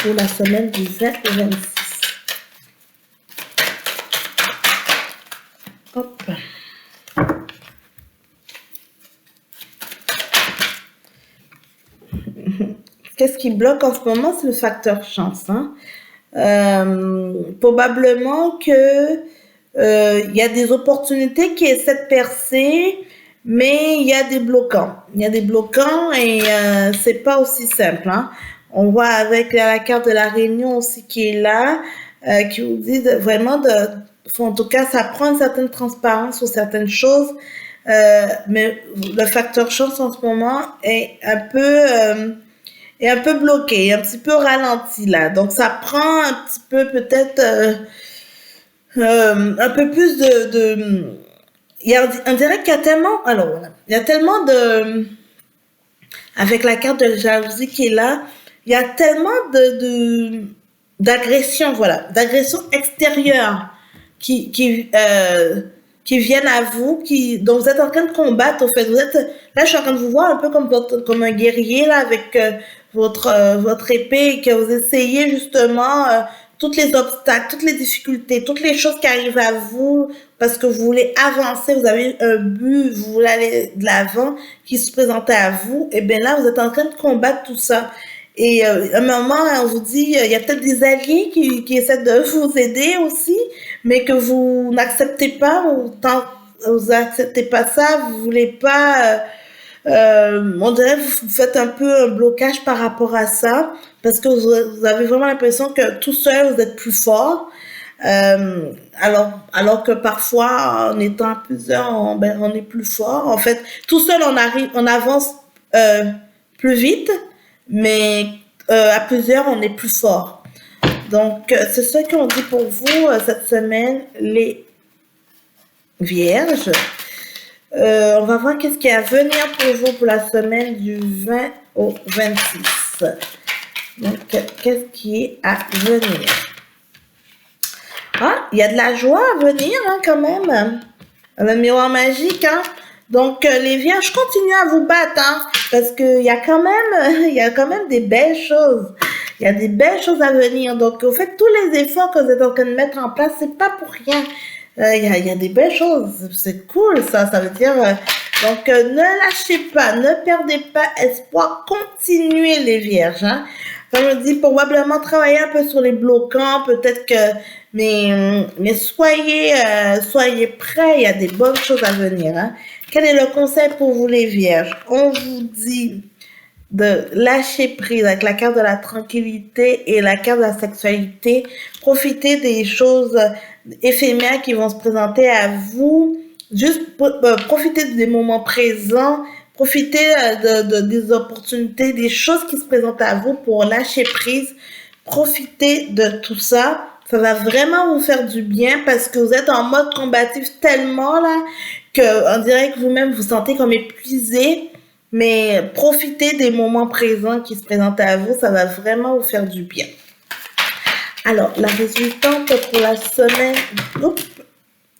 pour la semaine du 20 au 26? Hop. Qu'est-ce qui bloque en ce moment? C'est le facteur chance. Hein? Probablement que il y a des opportunités qui essaient de percer, mais il y a des bloquants. Il y a des bloquants et c'est pas aussi simple. Hein. On voit avec la carte de la réunion aussi qui est là, qui vous dit vraiment en tout cas, ça prend une certaine transparence sur certaines choses, mais le facteur chance en ce moment est un peu bloqué, un petit peu ralenti là. Donc ça prend un petit peu peut-être un peu plus on dirait qu'il y a tellement, alors voilà, il y a tellement avec la carte de jalousie qui est là, il y a tellement d'agression, voilà, d'agression extérieure qui viennent à vous, dont vous êtes en train de combattre, au fait. Là, je suis en train de vous voir un peu comme un guerrier, là, avec votre épée, et que vous essayez justement toutes les obstacles, toutes les difficultés, toutes les choses qui arrivent à vous, parce que vous voulez avancer, vous avez un but, vous voulez aller de l'avant, qui se présentait à vous, et bien là, vous êtes en train de combattre tout ça. Et à un moment, on vous dit, il y a peut-être des alliés qui essaient de vous aider aussi, mais que vous n'acceptez pas, ou tant vous n'acceptez pas ça, vous voulez pas, on dirait que vous faites un peu un blocage par rapport à ça, parce que vous avez vraiment l'impression que tout seul, vous êtes plus fort. Alors que parfois, en étant plusieurs, on est plus fort. En fait, tout seul, on avance plus vite, mais à plusieurs, on est plus fort. Donc, c'est ce qu'on dit pour vous cette semaine, les vierges. On va voir qu'est-ce qui est à venir pour vous pour la semaine du 20 au 26. Donc, qu'est-ce qui est à venir? Ah, il y a de la joie à venir hein, quand même. Le miroir magique. Hein. Donc, les vierges, continuez à vous battre. Hein, parce qu'il y a quand même des belles choses. Il y a des belles choses à venir. Donc, vous faites tous les efforts que vous êtes en train de mettre en place. C'est pas pour rien. Il y a des belles choses. C'est cool, ça. Ça veut dire... donc, ne lâchez pas. Ne perdez pas espoir. Continuez, les vierges. Hein. Comme je dis, probablement travailler un peu sur les bloquants. Peut-être que... Mais soyez prêts. Il y a des bonnes choses à venir. Hein. Quel est le conseil pour vous, les vierges? On vous dit de lâcher prise avec la carte de la tranquillité et la carte de la sexualité. Profitez des choses éphémères qui vont se présenter à vous. Juste profitez des moments présents. Profitez des opportunités, des choses qui se présentent à vous pour lâcher prise. Profitez de tout ça. Ça va vraiment vous faire du bien parce que vous êtes en mode combatif tellement là que on dirait que vous-même vous sentez comme épuisé. Mais profitez des moments présents qui se présentent à vous, ça va vraiment vous faire du bien. Alors, la résultante pour la semaine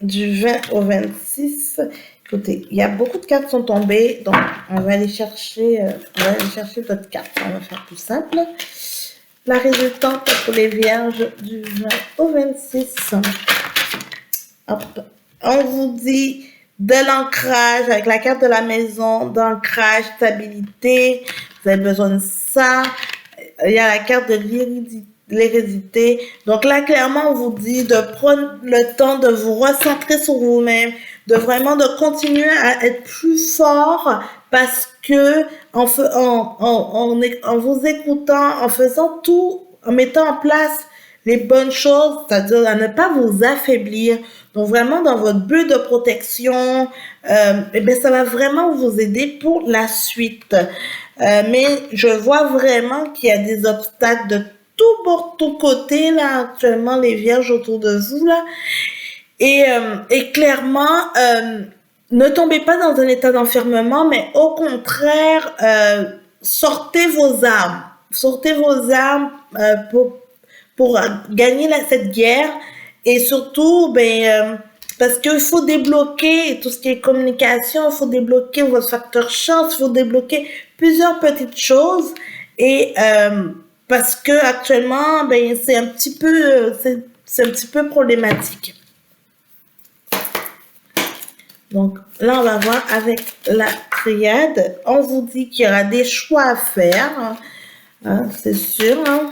du 20 au 26. Écoutez, il y a beaucoup de cartes qui sont tombées, donc on va aller chercher d'autres cartes. On va faire plus simple. La résultante pour les vierges du 20 au 26. Hop. On vous dit de l'ancrage avec la carte de la maison, d'ancrage, stabilité. Vous avez besoin de ça. Il y a la carte de l'hérédité. Donc là, clairement, on vous dit de prendre le temps de vous recentrer sur vous-même, de vraiment de continuer à être plus fort parce que en vous écoutant, en faisant tout, en mettant en place les bonnes choses, c'est-à-dire à ne pas vous affaiblir. Donc vraiment dans votre but de protection, ça va vraiment vous aider pour la suite. Mais je vois vraiment qu'il y a des obstacles de tout bord, tout côté là actuellement les vierges autour de vous là. Et clairement, ne tombez pas dans un état d'enfermement, mais au contraire, sortez vos armes. Sortez vos armes pour pour gagner cette guerre et surtout, parce qu'il faut débloquer tout ce qui est communication, il faut débloquer votre facteur chance, il faut débloquer plusieurs petites choses et parce que actuellement, c'est un petit peu, c'est un petit peu problématique. Donc là, on va voir avec la triade. On vous dit qu'il y aura des choix à faire, hein, c'est sûr. Hein.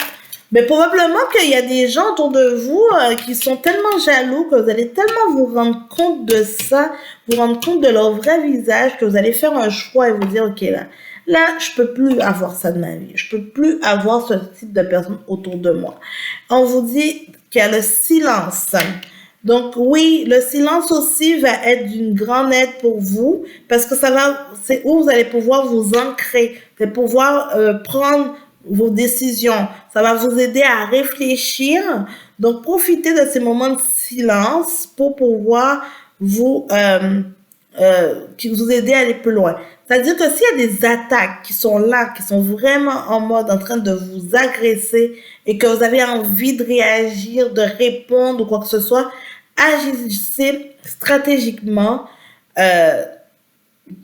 Mais probablement qu'il y a des gens autour de vous qui sont tellement jaloux que vous allez tellement vous rendre compte de ça, vous rendre compte de leur vrai visage, que vous allez faire un choix et vous dire, ok, là, je peux plus avoir ça de ma vie. Je peux plus avoir ce type de personnes autour de moi. On vous dit qu'il y a le silence. Donc oui, le silence aussi va être d'une grande aide pour vous parce que c'est où vous allez pouvoir vous ancrer, vous allez pouvoir prendre vos décisions. Ça va vous aider à réfléchir. Donc profitez de ces moments de silence pour pouvoir vous aider à aller plus loin. C'est-à-dire que s'il y a des attaques qui sont là, qui sont vraiment en mode en train de vous agresser et que vous avez envie de réagir, de répondre ou quoi que ce soit, agissez stratégiquement,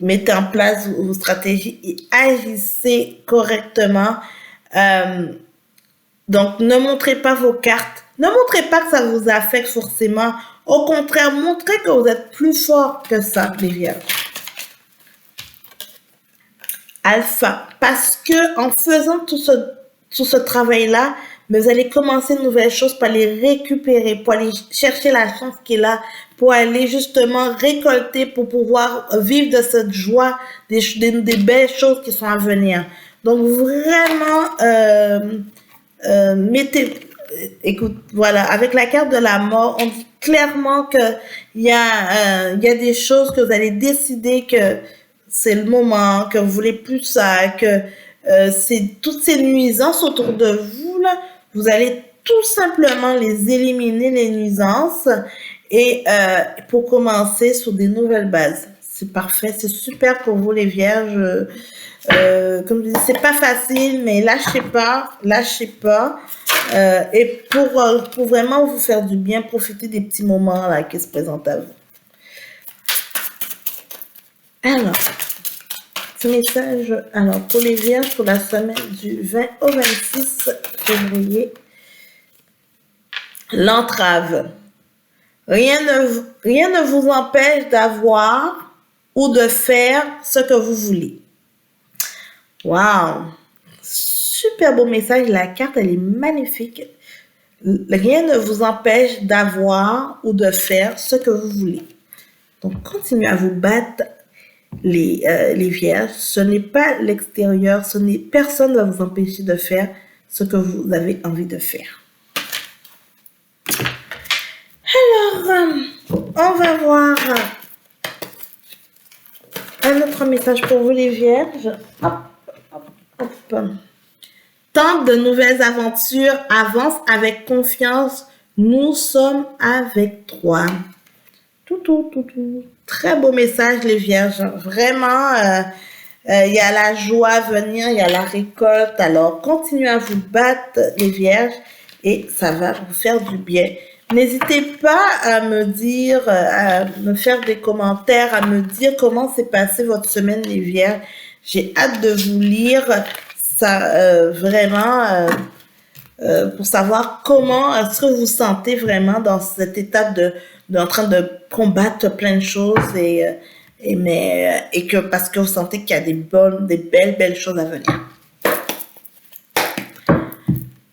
mettez en place vos stratégies et agissez correctement. Donc, ne montrez pas vos cartes. Ne montrez pas que ça vous affecte forcément. Au contraire, montrez que vous êtes plus fort que ça, les vierges. Alpha, parce que en faisant tout ce travail-là, vous allez commencer une nouvelle chose pour aller récupérer, pour aller chercher la chance qui est là, pour aller justement récolter, pour pouvoir vivre de cette joie, des belles choses qui sont à venir. Donc vraiment, écoute, voilà, avec la carte de la mort, on dit clairement que il y a des choses que vous allez décider que c'est le moment, que vous voulez plus ça, que c'est toutes ces nuisances autour de vous là, vous allez tout simplement les éliminer, les nuisances, et pour commencer sur des nouvelles bases. C'est parfait, c'est super pour vous les vierges. Comme je dis, c'est pas facile, mais lâchez pas. Et pour vraiment vous faire du bien, profitez des petits moments là qui se présentent à vous. Alors, ce message, alors pour les vierges, pour la semaine du 20 au 26 février, l'entrave. Rien ne vous empêche d'avoir ou de faire ce que vous voulez. Waouh! Super beau message. La carte, elle est magnifique. Rien ne vous empêche d'avoir ou de faire ce que vous voulez. Donc, continuez à vous battre, les vierges. Ce n'est pas l'extérieur. Personne ne va vous empêcher de faire ce que vous avez envie de faire. Alors, on va voir un autre message pour vous, les vierges. Hop. Tente de nouvelles aventures, avance avec confiance. Nous sommes avec toi. Tout. Très beau message, les vierges. Vraiment, il y a la joie à venir, il y a la récolte. Alors, continuez à vous battre, les vierges, et ça va vous faire du bien. N'hésitez pas à me dire, à me faire des commentaires, à me dire comment s'est passée votre semaine, les vierges. J'ai hâte de vous lire ça vraiment pour savoir comment est-ce que vous vous sentez vraiment dans cette étape en train de combattre plein de choses et que parce que vous sentez qu'il y a des belles choses à venir.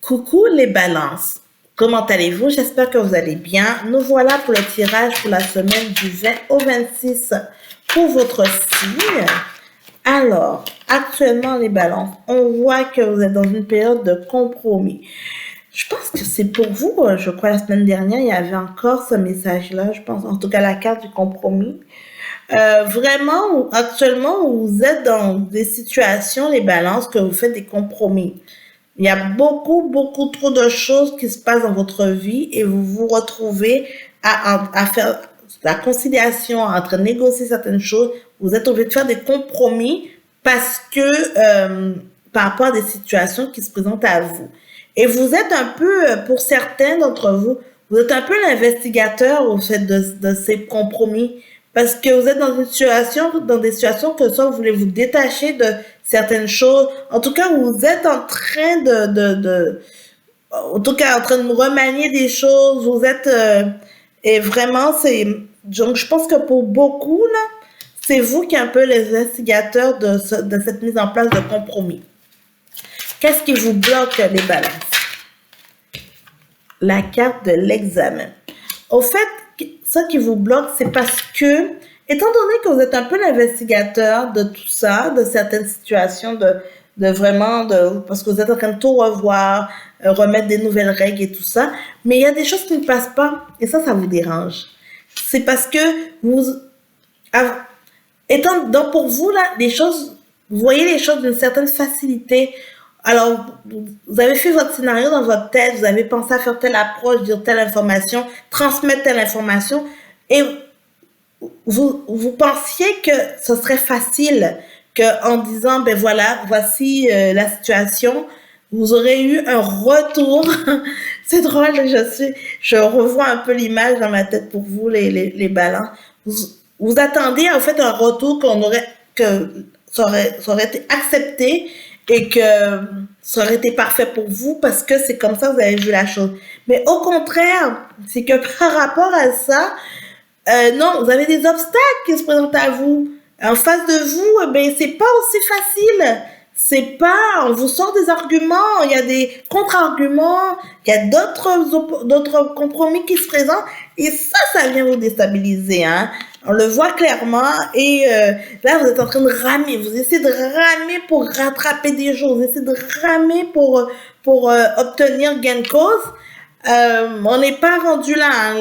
Coucou les balances. Comment allez-vous? J'espère que vous allez bien. Nous voilà pour le tirage pour la semaine du 20 au 26 pour votre signe. Alors, actuellement, les balances, on voit que vous êtes dans une période de compromis. Je pense que c'est pour vous. Je crois la semaine dernière, il y avait encore ce message-là. Je pense, en tout cas, la carte du compromis. Vraiment, actuellement, vous êtes dans des situations, les balances, que vous faites des compromis. Il y a beaucoup trop de choses qui se passent dans votre vie et vous vous retrouvez à faire la conciliation, entre négocier certaines choses. Vous êtes obligé de faire des compromis parce que par rapport à des situations qui se présentent à vous. Et vous êtes un peu, pour certains d'entre vous, vous êtes un peu l'investigateur au fait de ces compromis. Parce que vous êtes dans une situation, dans des situations que soit vous voulez vous détacher de certaines choses. En tout cas, vous êtes en train en tout cas, en train de remanier des choses. Vous êtes, et vraiment, donc je pense que pour beaucoup, là, c'est vous qui êtes un peu les instigateurs de cette mise en place de compromis. Qu'est-ce qui vous bloque les balances? La carte de l'examen. Au fait, ça qui vous bloque, c'est parce que, étant donné que vous êtes un peu l'investigateur de tout ça, de certaines situations, parce que vous êtes en train de tout revoir, remettre des nouvelles règles et tout ça, mais il y a des choses qui ne passent pas, et ça vous dérange. C'est parce que donc pour vous, là, vous voyez les choses d'une certaine facilité. Alors, vous avez fait votre scénario dans votre tête, vous avez pensé à faire telle approche, dire telle information, transmettre telle information, et vous pensiez que ce serait facile, qu'en disant, ben voilà, voici la situation, vous aurez eu un retour. C'est drôle, je revois un peu l'image dans ma tête pour vous, les balances. Vous attendez en fait un retour que ça aurait été accepté et que ça aurait été parfait pour vous parce que c'est comme ça que vous avez vu la chose. Mais au contraire, c'est que par rapport à ça, non, vous avez des obstacles qui se présentent à vous. En face de vous, ben c'est pas aussi facile. C'est pas, on vous sort des arguments, il y a des contre-arguments, il y a d'autres compromis qui se présentent et ça vient vous déstabiliser, hein. On le voit clairement et là vous êtes en train de ramer, vous essayez de ramer pour rattraper des choses, vous essayez de ramer pour obtenir gain de cause. On n'est pas rendu là, hein,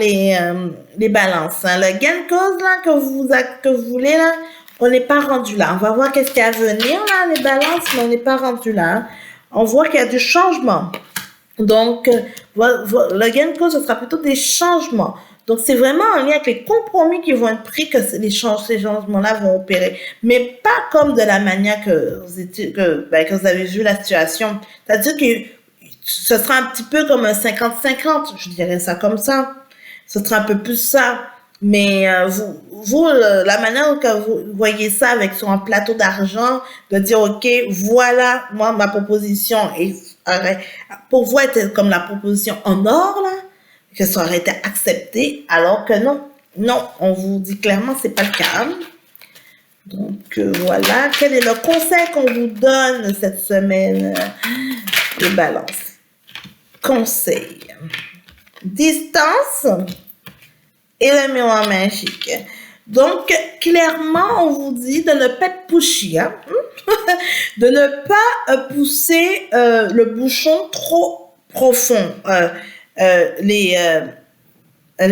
les balances. Hein. Le gain de cause là que vous voulez là, on n'est pas rendu là. On va voir qu'est-ce qu'il y a à venir là, les balances, mais on n'est pas rendu là. Hein. On voit qu'il y a du changement. Donc, le gain de cause, ce sera plutôt des changements. Donc, c'est vraiment en lien avec les compromis qui vont être pris que ces changements-là vont opérer. Mais pas comme de la manière que vous avez vu la situation. C'est-à-dire que ce sera un petit peu comme un 50-50, je dirais ça comme ça. Ce sera un peu plus ça. Mais la manière que vous voyez ça sur un plateau d'argent, de dire, OK, voilà, moi, ma proposition est, pour vous, être comme la proposition en or, là, que ça aurait été accepté, alors que non. Non, on vous dit clairement, c'est pas le cas. Donc, voilà. Quel est le conseil qu'on vous donne cette semaine, les balances? Conseil. Distance et le miroir magique. Donc, clairement, on vous dit de ne pas être pushy, hein? De ne pas pousser le bouchon trop profond. Les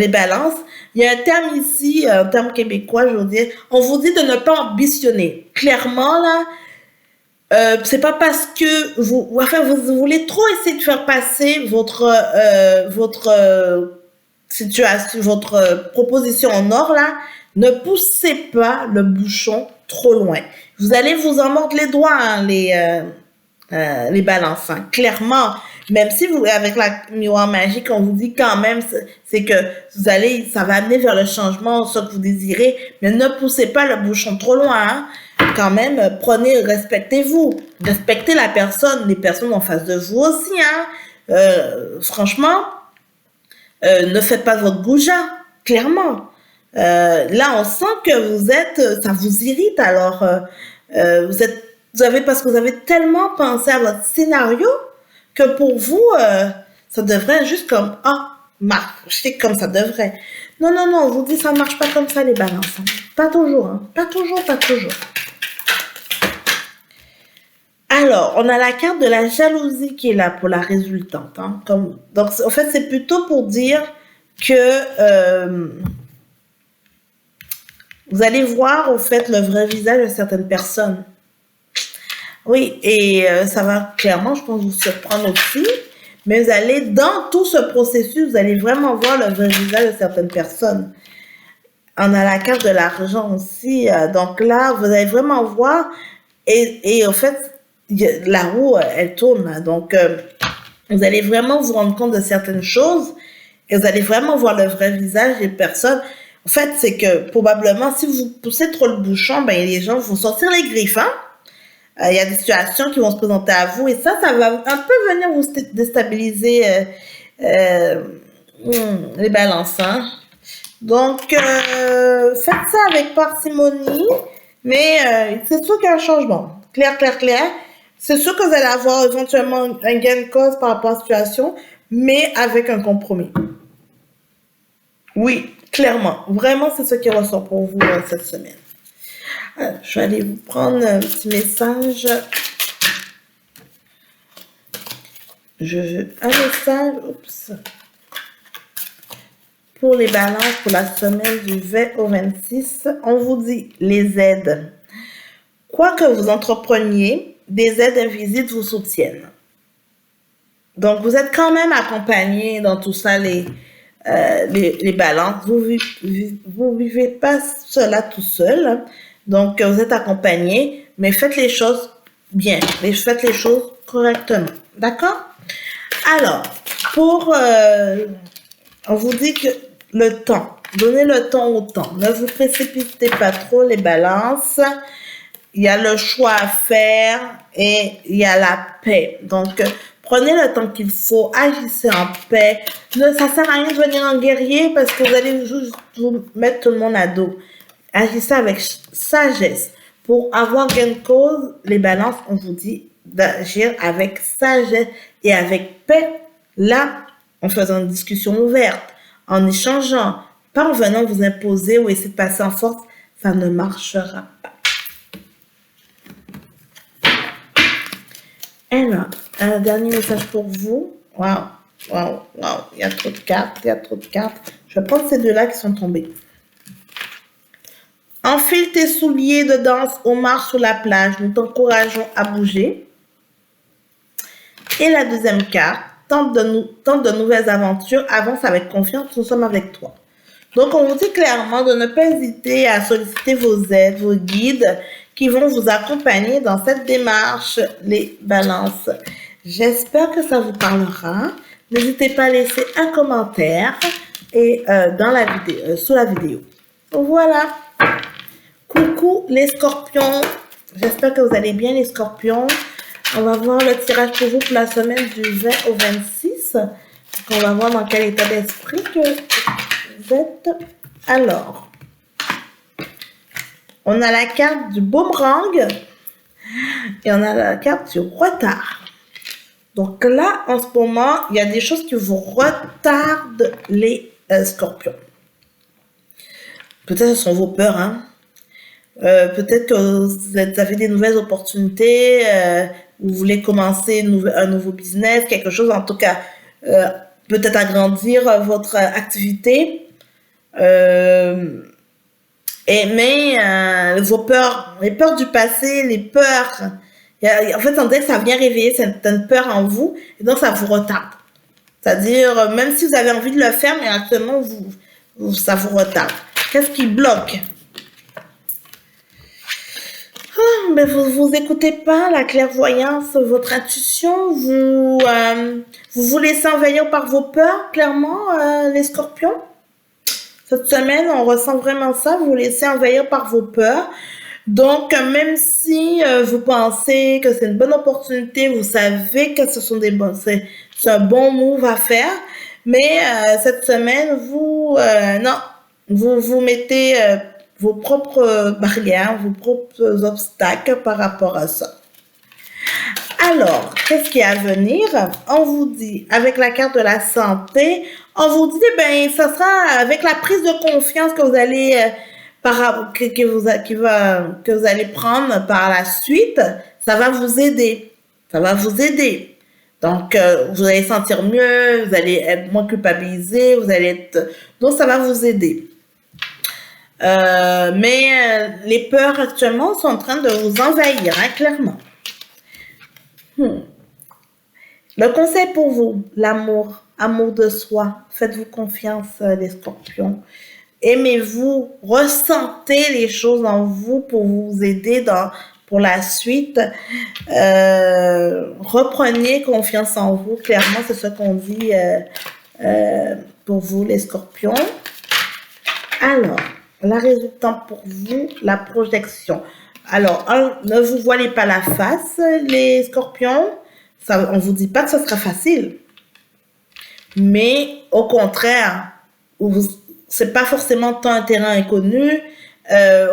balances. Il y a un terme ici, un terme québécois, je veux dire. On vous dit de ne pas ambitionner. Clairement, là, c'est pas parce que vous voulez trop essayer de faire passer votre situation, votre proposition en or, là, ne poussez pas le bouchon trop loin. Vous allez vous en mordre les doigts, hein, les balances, hein. Clairement, même si avec la miroir magique, on vous dit quand même, c'est que ça va amener vers le changement, ce que vous désirez, mais ne poussez pas le bouchon trop loin, hein. Quand même, respectez-vous, respectez les personnes en face de vous aussi, hein. Franchement, ne faites pas votre goujat, clairement. Là, on sent que ça vous irrite, alors parce que vous avez tellement pensé à votre scénario que pour vous, ça devrait juste comme, marcher comme ça devrait. Non, on vous dit ça marche pas comme ça, les balances. Hein. Pas toujours, hein. Pas toujours. Alors, on a la carte de la jalousie qui est là pour la résultante. Hein. Donc, en fait, c'est plutôt pour dire que vous allez voir, au fait, le vrai visage de certaines personnes. Oui, et ça va clairement, je pense, vous surprendre aussi. Mais vous allez, dans tout ce processus, vous allez vraiment voir le vrai visage de certaines personnes. On a la carte de l'argent aussi. Donc là, vous allez vraiment voir. Et en fait, la roue, elle tourne. Donc, Vous allez vraiment vous rendre compte de certaines choses et vous allez vraiment voir le vrai visage des personnes. En fait, c'est que probablement, si vous poussez trop le bouchon, ben, les gens vont sortir les griffes. Hein? Il y a des situations qui vont se présenter à vous et ça va un peu venir vous déstabiliser euh, les balances. Hein? Donc, faites ça avec parcimonie, mais c'est sûr qu'il y a un changement. Clair, clair, clair. C'est sûr que vous allez avoir éventuellement un gain de cause par rapport à la situation, mais avec un compromis. Oui, clairement. Vraiment, c'est ce qui ressort pour vous cette semaine. Je vais aller vous prendre un petit message. Je veux un message. Oups. Pour les balances pour la semaine du 20 au 26, on vous dit les aides. Quoi que vous entrepreniez, des aides invisibles vous soutiennent. Donc, vous êtes quand même accompagné dans tout ça, les balances. Vous vivez pas cela tout seul. Donc, vous êtes accompagné, mais faites les choses bien. Faites les choses correctement. D'accord? Alors, on vous dit que le temps, donnez le temps au temps. Ne vous précipitez pas trop, les balances. Il y a le choix à faire et il y a la paix. Donc, prenez le temps qu'il faut, agissez en paix. Ça sert à rien de venir en guerrier parce que vous allez juste vous mettre tout le monde à dos. Agissez avec sagesse. Pour avoir gain de cause, les balances, on vous dit d'agir avec sagesse et avec paix. Là, en faisant une discussion ouverte, en échangeant, pas en venant vous imposer ou essayer de passer en force, ça ne marchera pas. Alors, un dernier message pour vous. Waouh, waouh, waouh. Il y a trop de cartes, Je vais prendre ces deux-là qui sont tombés. Enfile tes souliers de danse ou marche sur la plage. Nous t'encourageons à bouger. Et la deuxième carte, tente de nouvelles aventures, avance avec confiance, nous sommes avec toi. Donc, on vous dit clairement de ne pas hésiter à solliciter vos aides, vos guides qui vont vous accompagner dans cette démarche, les balances. J'espère que ça vous parlera. N'hésitez pas à laisser un commentaire et sous la vidéo. Voilà. Coucou les scorpions. J'espère que vous allez bien les scorpions. On va voir le tirage pour vous pour la semaine du 20 au 26. Donc, on va voir dans quel état d'esprit que vous êtes. Alors, on a la carte du boomerang et on a la carte du retard. Donc là, en ce moment, il y a des choses qui vous retardent les scorpions. Peut-être que ce sont vos peurs, hein. Peut-être que vous avez des nouvelles opportunités, vous voulez commencer un nouveau business, quelque chose, en tout cas, peut-être agrandir votre activité. Mais vos peurs, les peurs du passé, les peurs, en fait, on dirait que ça vient réveiller certaines peurs en vous, et donc ça vous retarde. C'est-à-dire, même si vous avez envie de le faire, mais actuellement, ça vous retarde. Qu'est-ce qui bloque? Mais vous écoutez pas la clairvoyance, votre intuition, vous laissez envahir par vos peurs, clairement, les scorpions. Cette semaine, on ressent vraiment ça, vous laissez envahir par vos peurs. Donc, même si vous pensez que c'est une bonne opportunité, vous savez que c'est un bon move à faire, mais cette semaine, vous mettez vos propres barrières, vos propres obstacles par rapport à ça. Alors, qu'est-ce qui est à venir? On vous dit, avec la carte de la santé, on vous dit, ça sera avec la prise de confiance que vous allez, que vous allez prendre par la suite, ça va vous aider. Ça va vous aider. Donc, vous allez sentir mieux, vous allez être moins culpabilisé, donc ça va vous aider. Mais les peurs actuellement sont en train de vous envahir, hein, clairement. Le conseil pour vous, l'amour, amour de soi. Faites-vous confiance, les scorpions. Aimez-vous, ressentez les choses en vous pour vous aider pour la suite. Reprenez confiance en vous. Clairement, c'est ce qu'on dit pour vous, les scorpions. Alors, la résultante pour vous, la projection. Alors, ne vous voilez pas la face, les scorpions. Ça, on ne vous dit pas que ce sera facile. Mais au contraire, c'est pas forcément tant un terrain inconnu.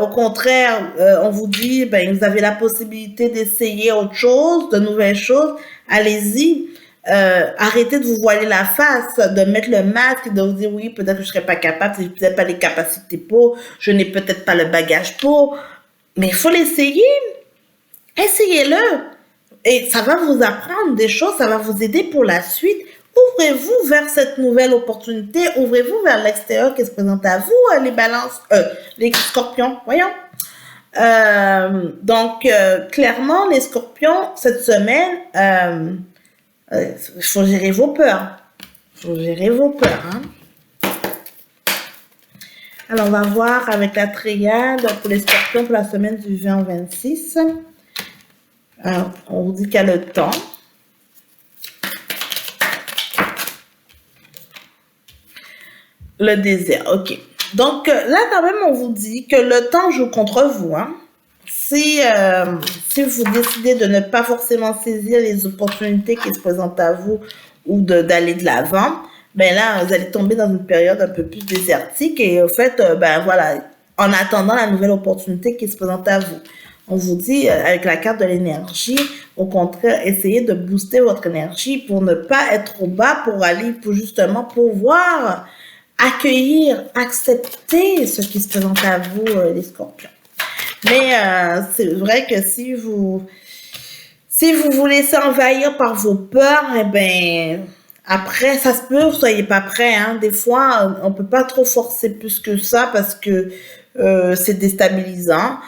Au contraire, on vous dit, vous avez la possibilité d'essayer autre chose, de nouvelles choses. Allez-y. Arrêtez de vous voiler la face, de mettre le masque et de vous dire oui, peut-être que je serais pas capable, je n'ai peut-être pas les capacités pour, je n'ai peut-être pas le bagage pour, mais il faut l'essayer. Essayez-le. Et ça va vous apprendre des choses, ça va vous aider pour la suite. Ouvrez-vous vers cette nouvelle opportunité, ouvrez-vous vers l'extérieur qui se présente à vous, les balances, les scorpions, voyons. Donc, clairement, les scorpions, cette semaine, il faut gérer vos peurs. Il faut gérer vos peurs. Hein. Alors, on va voir avec la triade pour les scorpions pour la semaine du 20 au 26. Alors, on vous dit qu'il y a le temps. Le désert, ok. Donc, là, quand même, on vous dit que le temps joue contre vous. Hein. Si vous décidez de ne pas forcément saisir les opportunités qui se présentent à vous ou d'aller de l'avant, là, vous allez tomber dans une période un peu plus désertique et au fait, voilà, en attendant la nouvelle opportunité qui se présente à vous. On vous dit, avec la carte de l'énergie, au contraire, essayez de booster votre énergie pour ne pas être trop bas, pour justement pouvoir accueillir, accepter ce qui se présente à vous, les scorpions. Mais c'est vrai que si vous vous laissez envahir par vos peurs, après, ça se peut, vous soyez pas prêt. Hein. Des fois, on peut pas trop forcer plus que ça parce que c'est déstabilisant.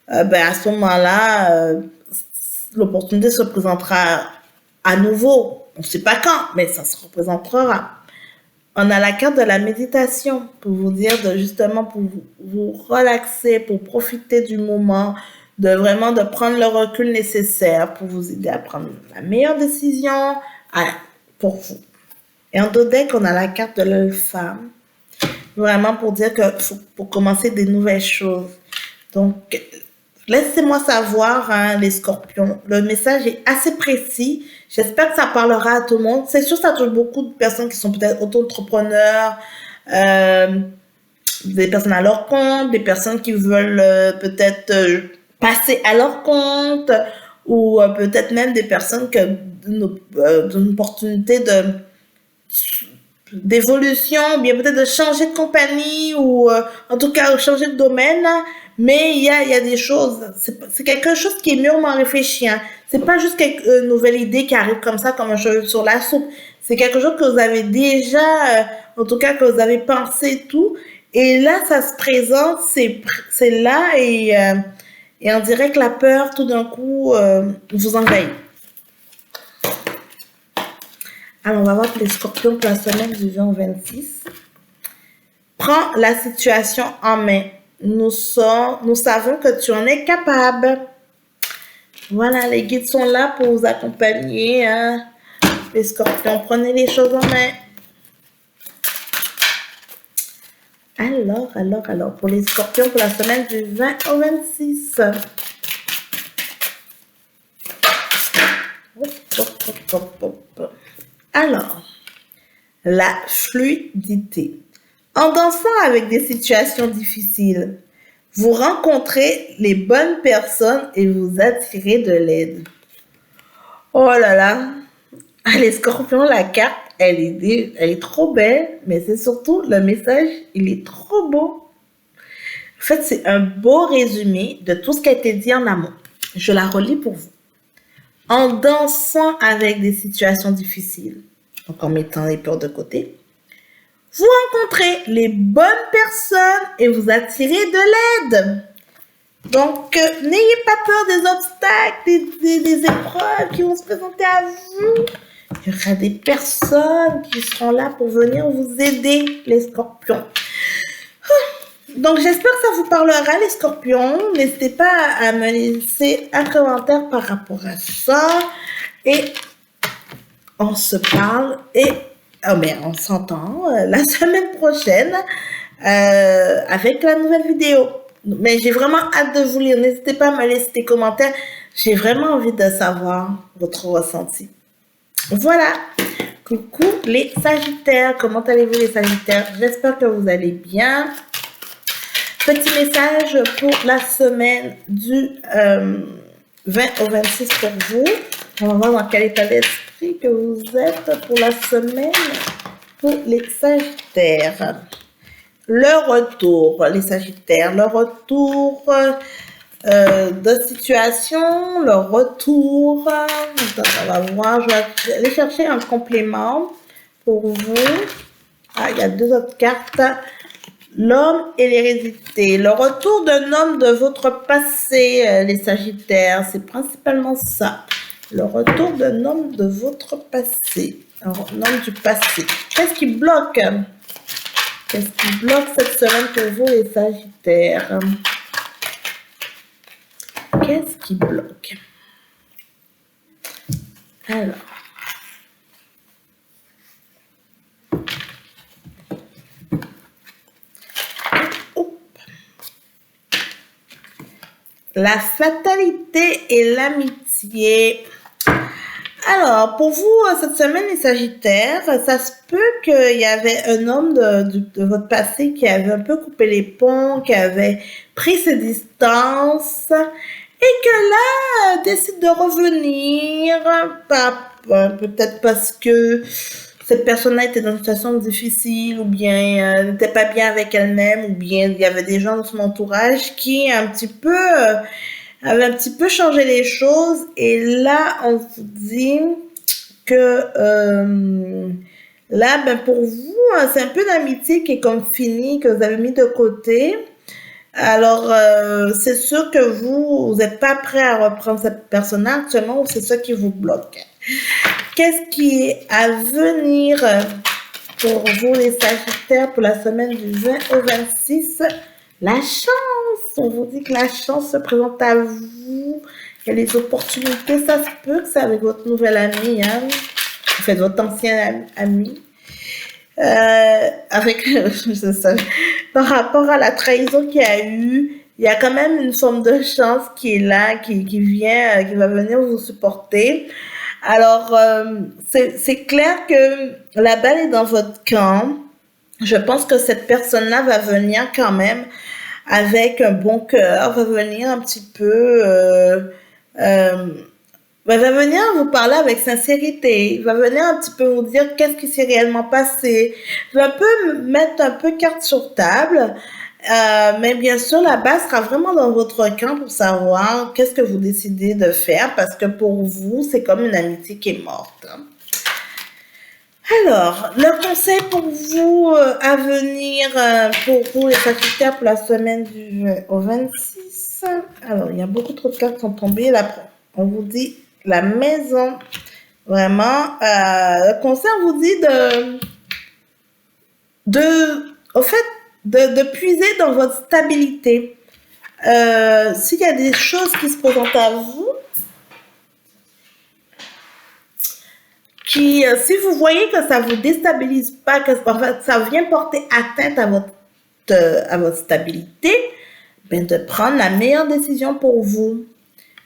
À ce moment-là, l'opportunité se présentera à nouveau. On ne sait pas quand, mais ça se représentera. On a la carte de la méditation pour vous dire justement pour vous relaxer, pour profiter du moment, de prendre le recul nécessaire pour vous aider à prendre la meilleure décision pour vous. Et en dos deck, on a la carte de l'alpha, vraiment pour dire que pour commencer des nouvelles choses. Donc, laissez-moi savoir, hein, les scorpions. Le message est assez précis. J'espère que ça parlera à tout le monde. C'est sûr, ça touche beaucoup de personnes qui sont peut-être auto-entrepreneurs, des personnes à leur compte, des personnes qui veulent peut-être passer à leur compte, ou peut-être même des personnes qui ont une opportunité d'évolution, bien peut-être de changer de compagnie, ou en tout cas changer de domaine. Mais il y a des choses, c'est quelque chose qui est mûrement réfléchi. Hein. C'est pas juste une nouvelle idée qui arrive comme ça, comme un cheveu sur la soupe. C'est quelque chose que vous avez déjà, en tout cas que vous avez pensé tout. Et là, ça se présente, c'est là, et on dirait que la peur, tout d'un coup, vous envahit. Alors, on va voir pour les scorpions pour la semaine du 20 au 26. Prends la situation en main. Nous savons que tu en es capable. Voilà, les guides sont là pour vous accompagner. Hein. Les scorpions, prenez les choses en main. Alors, pour les scorpions, pour la semaine du 20 au 26. Alors, la fluidité. En dansant avec des situations difficiles, vous rencontrez les bonnes personnes et vous attirez de l'aide. Oh là là, les scorpions, la carte, elle est trop belle, mais c'est surtout le message, il est trop beau. En fait, c'est un beau résumé de tout ce qui a été dit en amont. Je la relis pour vous. En dansant avec des situations difficiles, donc en mettant les peurs de côté, vous rencontrez les bonnes personnes et vous attirez de l'aide. Donc, n'ayez pas peur des obstacles, des épreuves qui vont se présenter à vous. Il y aura des personnes qui seront là pour venir vous aider, les scorpions. Donc, j'espère que ça vous parlera, les scorpions. N'hésitez pas à me laisser un commentaire par rapport à ça. Et on se parle et on s'entend la semaine prochaine avec la nouvelle vidéo. Mais j'ai vraiment hâte de vous lire. N'hésitez pas à me laisser des commentaires. J'ai vraiment envie de savoir votre ressenti. Voilà. Coucou les Sagittaires. Comment allez-vous les Sagittaires? J'espère que vous allez bien. Petit message pour la semaine du 20 au 26 pour vous. On va voir dans quel état d'esprit que vous êtes pour la semaine pour les Sagittaires. Le retour, les Sagittaires, le retour de situation, le retour. On va voir, je vais aller chercher un complément pour vous. Ah, il y a deux autres cartes. L'homme et l'hérédité. Le retour d'un homme de votre passé, les Sagittaires, c'est principalement ça. Le retour d'un homme de votre passé. Un homme du passé. Qu'est-ce qui bloque? Qu'est-ce qui bloque cette semaine pour vous, les Sagittaires? Qu'est-ce qui bloque? Alors. La fatalité et l'amitié. Alors, pour vous, cette semaine, les Sagittaires, ça se peut qu'il y avait un homme de votre passé qui avait un peu coupé les ponts, qui avait pris ses distances, et que là, décide de revenir, peut-être parce que cette personne-là était dans une situation difficile, ou bien n'était pas bien avec elle-même, ou bien il y avait des gens dans son entourage qui avaient un petit peu changé les choses. Et là, on vous dit que là, pour vous, c'est un peu d'amitié qui est comme fini, que vous avez mis de côté. Alors, c'est sûr que vous n'êtes pas prêt à reprendre cette personne-là actuellement, ou c'est ça qui vous bloque. Qu'est-ce qui est à venir pour vous, les Sagittaires, pour la semaine du 20 au 26? La chance! On vous dit que la chance se présente à vous. Il y a les opportunités. Ça se peut que c'est avec votre nouvel ami, hein? En fait, votre ancien ami. Par rapport à la trahison qu'il y a eu, il y a quand même une forme de chance qui est là, qui va venir vous supporter. Alors, c'est clair que la balle est dans votre camp. Je pense que cette personne-là va venir quand même avec un bon cœur, va venir un petit peu... va venir vous parler avec sincérité. Il va venir un petit peu vous dire qu'est-ce qui s'est réellement passé. Il va un peu mettre un peu carte sur table. Mais bien sûr, la base sera vraiment dans votre camp pour savoir qu'est-ce que vous décidez de faire, parce que pour vous, c'est comme une amitié qui est morte. Alors, le conseil pour vous à venir, pour vous les Sagittaires, pour la semaine du au 26. Alors, il y a beaucoup trop de cartes qui sont tombées. Là, on vous dit la maison. Vraiment, le conseil, on vous dit de puiser dans votre stabilité. S'il y a des choses qui se présentent à vous, si vous voyez que ça vous déstabilise pas, que ça vient porter atteinte à votre stabilité, ben de prendre la meilleure décision pour vous.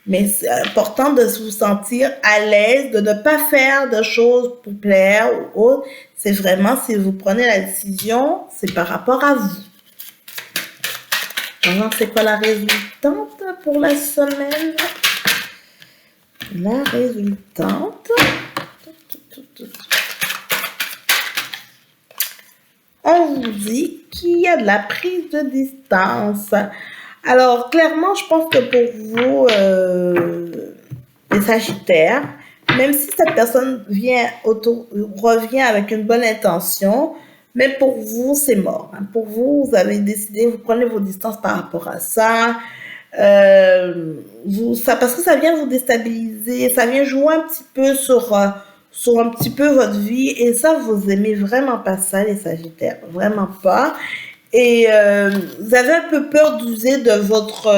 Mais c'est important de vous sentir à l'aise, de ne pas faire de choses pour plaire ou autre. C'est vraiment, si vous prenez la décision, c'est par rapport à vous. Alors, c'est quoi la résultante pour la semaine? La résultante. On vous dit qu'il y a de la prise de distance. Alors, clairement, je pense que pour vous, les Sagittaires, même si cette personne revient avec une bonne intention, mais pour vous, c'est mort. Pour vous, vous avez décidé, vous prenez vos distances par rapport à ça. Parce que ça vient vous déstabiliser, ça vient jouer un petit peu sur un petit peu votre vie, et ça, vous aimez vraiment pas ça, les Sagittaires, vraiment pas. Et vous avez un peu peur d'user de votre,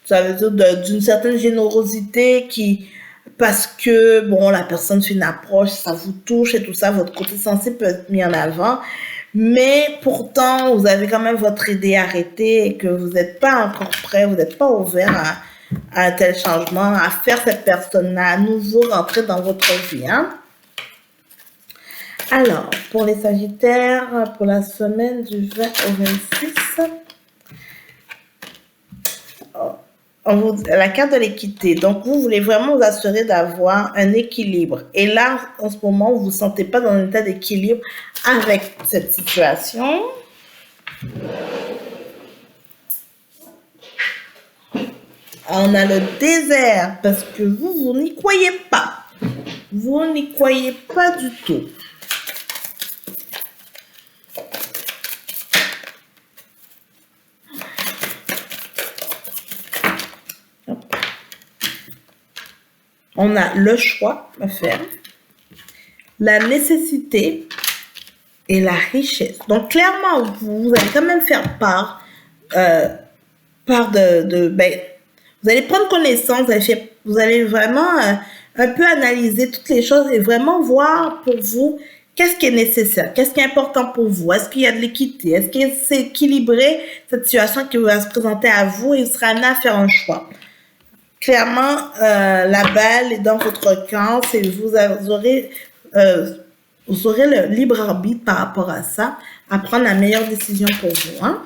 ça veut dire d'une certaine générosité parce que, bon, la personne fait une approche, ça vous touche et tout ça, votre côté sensible peut être mis en avant. Mais pourtant, vous avez quand même votre idée arrêtée et que vous n'êtes pas encore prêt, vous n'êtes pas ouvert à un tel changement, à faire cette personne-là à nouveau rentrer dans votre vie. Hein? Alors, pour les Sagittaires, pour la semaine du 20 au 26, la carte de l'équité. Donc, vous voulez vraiment vous assurer d'avoir un équilibre. Et là, en ce moment, vous ne vous sentez pas dans un état d'équilibre avec cette situation. On a le désert parce que vous n'y croyez pas. Vous n'y croyez pas du tout. On a le choix à faire, la nécessité et la richesse. Donc, clairement, vous allez quand même faire part vous allez prendre connaissance, vous allez vraiment un peu analyser toutes les choses et vraiment voir pour vous qu'est-ce qui est nécessaire, qu'est-ce qui est important pour vous, est-ce qu'il y a de l'équité, est-ce que c'est équilibré cette situation qui va se présenter à vous et vous serez amené à faire un choix. Clairement, la balle est dans votre camp et vous aurez le libre arbitre par rapport à ça, à prendre la meilleure décision pour vous. Hein?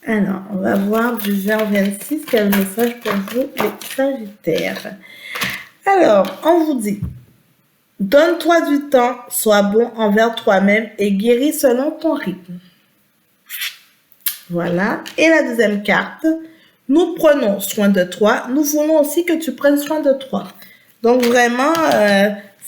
Alors, on va voir du 20 au 26, quel message pour vous, les Sagittaires. Alors, on vous dit, donne-toi du temps, sois bon envers toi-même et guéris selon ton rythme. Voilà. Et la deuxième carte, nous prenons soin de toi, nous voulons aussi que tu prennes soin de toi. Donc vraiment,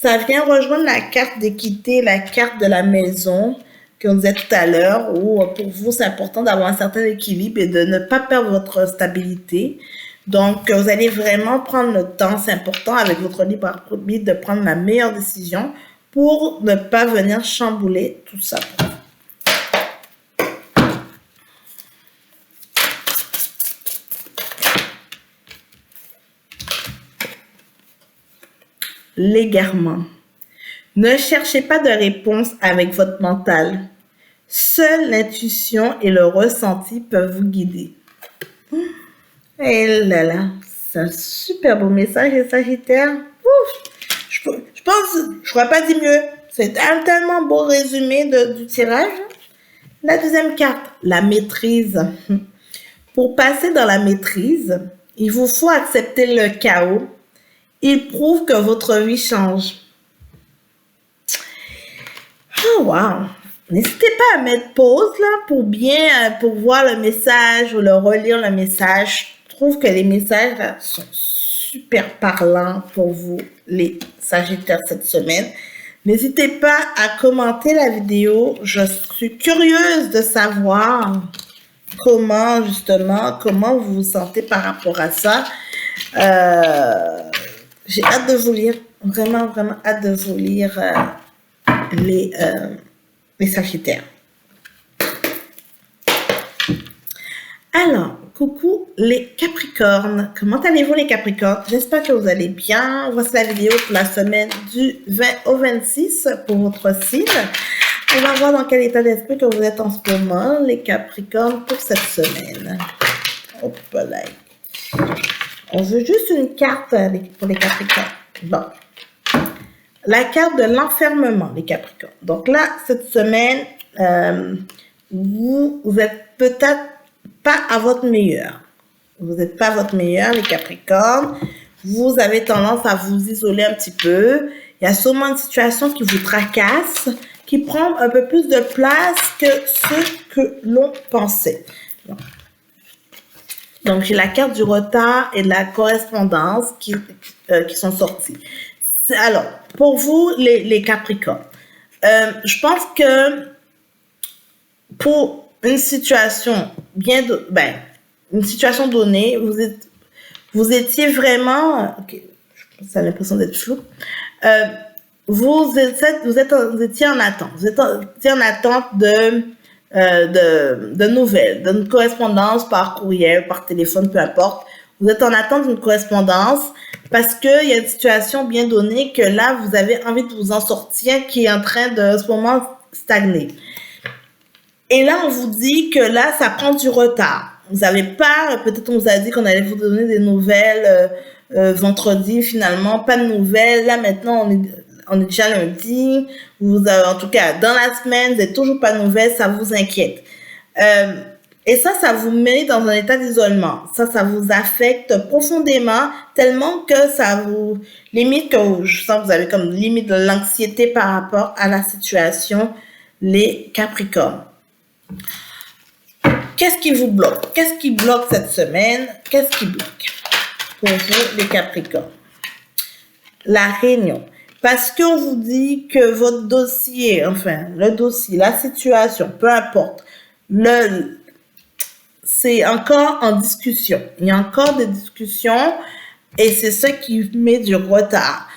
ça vient rejoindre la carte d'équité, la carte de la maison que on disait tout à l'heure, où pour vous, c'est important d'avoir un certain équilibre et de ne pas perdre votre stabilité. Donc, vous allez vraiment prendre le temps, c'est important avec votre libre arbitre de prendre la meilleure décision pour ne pas venir chambouler tout ça. L'égarement. Ne cherchez pas de réponse avec votre mental. Seule l'intuition et le ressenti peuvent vous guider. Et là là, c'est un super beau message, les Sagittaires. Ouf, je pense, je n'aurais pas dit mieux. C'est un tellement beau résumé du tirage. La deuxième carte, la maîtrise. Pour passer dans la maîtrise, il vous faut accepter le chaos. Il prouve que votre vie change. Oh, wow! N'hésitez pas à mettre pause là pour voir le message ou le relire le message. Je trouve que les messages là, sont super parlants pour vous, les Sagittaires, cette semaine. N'hésitez pas à commenter la vidéo. Je suis curieuse de savoir comment vous vous sentez par rapport à ça. J'ai hâte de vous lire, vraiment, vraiment hâte de vous lire les Sagittaires. Alors, coucou les Capricornes. Comment allez-vous les Capricornes? J'espère que vous allez bien. Voici la vidéo pour la semaine du 20 au 26 pour votre signe. On va voir dans quel état d'esprit que vous êtes en ce moment, les Capricornes, pour cette semaine. Hop là. On veut juste une carte pour les Capricornes. Bon. La carte de l'enfermement, les Capricornes. Donc là, cette semaine, vous êtes peut-être pas à votre meilleur. Vous n'êtes pas à votre meilleur, les Capricornes. Vous avez tendance à vous isoler un petit peu. Il y a sûrement une situation qui vous tracasse, qui prend un peu plus de place que ce que l'on pensait. Donc, j'ai la carte du retard et de la correspondance qui sont sorties. Alors, pour vous, les Capricornes, je pense que pour une situation une situation donnée, vous étiez vraiment, ok, ça a l'impression d'être flou, vous étiez en attente. Vous étiez en attente de nouvelles, d'une correspondance par courriel, par téléphone, peu importe. Vous êtes en attente d'une correspondance parce qu'il y a une situation bien donnée que là, vous avez envie de vous en sortir qui est en train de, en ce moment, stagner. Et là, on vous dit que là, ça prend du retard. Vous n'avez pas, peut-être on vous a dit qu'on allait vous donner des nouvelles vendredi, finalement, pas de nouvelles. Là, maintenant, on est déjà lundi. Vous avez, en tout cas, dans la semaine, vous n'avez toujours pas de nouvelles, ça vous inquiète. Et ça vous met dans un état d'isolement. Ça vous affecte profondément, tellement que ça vous limite, que je sens que vous avez comme limite de l'anxiété par rapport à la situation, les Capricornes. Qu'est-ce qui vous bloque? Qu'est-ce qui bloque cette semaine? Qu'est-ce qui bloque pour vous, les Capricornes? La réunion. Parce qu'on vous dit que votre dossier, enfin, le dossier, la situation, peu importe, c'est encore en discussion. Il y a encore des discussions et c'est ça qui met du retard.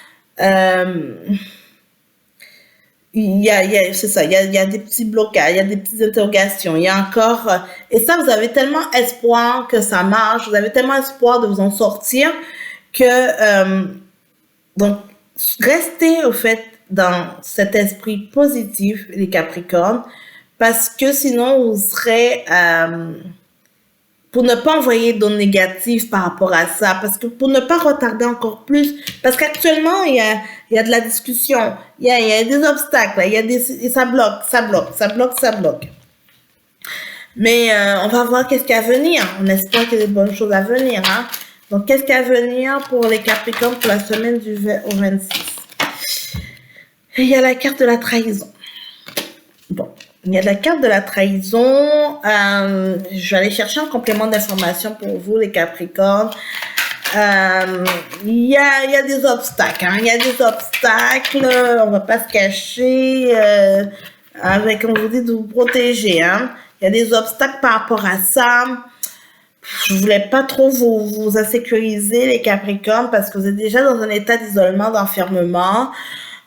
C'est ça, il y a des petits blocages, il y a des petites interrogations, il y a encore, et ça, vous avez tellement espoir que ça marche, vous avez tellement espoir de vous en sortir que, donc, restez, au fait, dans cet esprit positif, les Capricornes, parce que sinon, vous serez, pour ne pas envoyer d'ondes négatives par rapport à ça, parce que pour ne pas retarder encore plus, parce qu'actuellement, il y a de la discussion, il y a des obstacles, et ça bloque. Mais on va voir qu'est-ce qu'il y a à venir. On espère qu'il y a des bonnes choses à venir. Hein? Donc, qu'est-ce qu'il y a à venir pour les Capricornes pour la semaine du 20 au 26? Et il y a la carte de la trahison. Bon. Il y a la carte de la trahison. Je vais aller chercher un complément d'information pour vous, les Capricornes. Il y a des obstacles. Hein. Il y a des obstacles. On va pas se cacher. Avec, on vous dit de vous protéger. Hein. Il y a des obstacles par rapport à ça. Je voulais pas trop vous insécuriser, les Capricornes, parce que vous êtes déjà dans un état d'isolement, d'enfermement.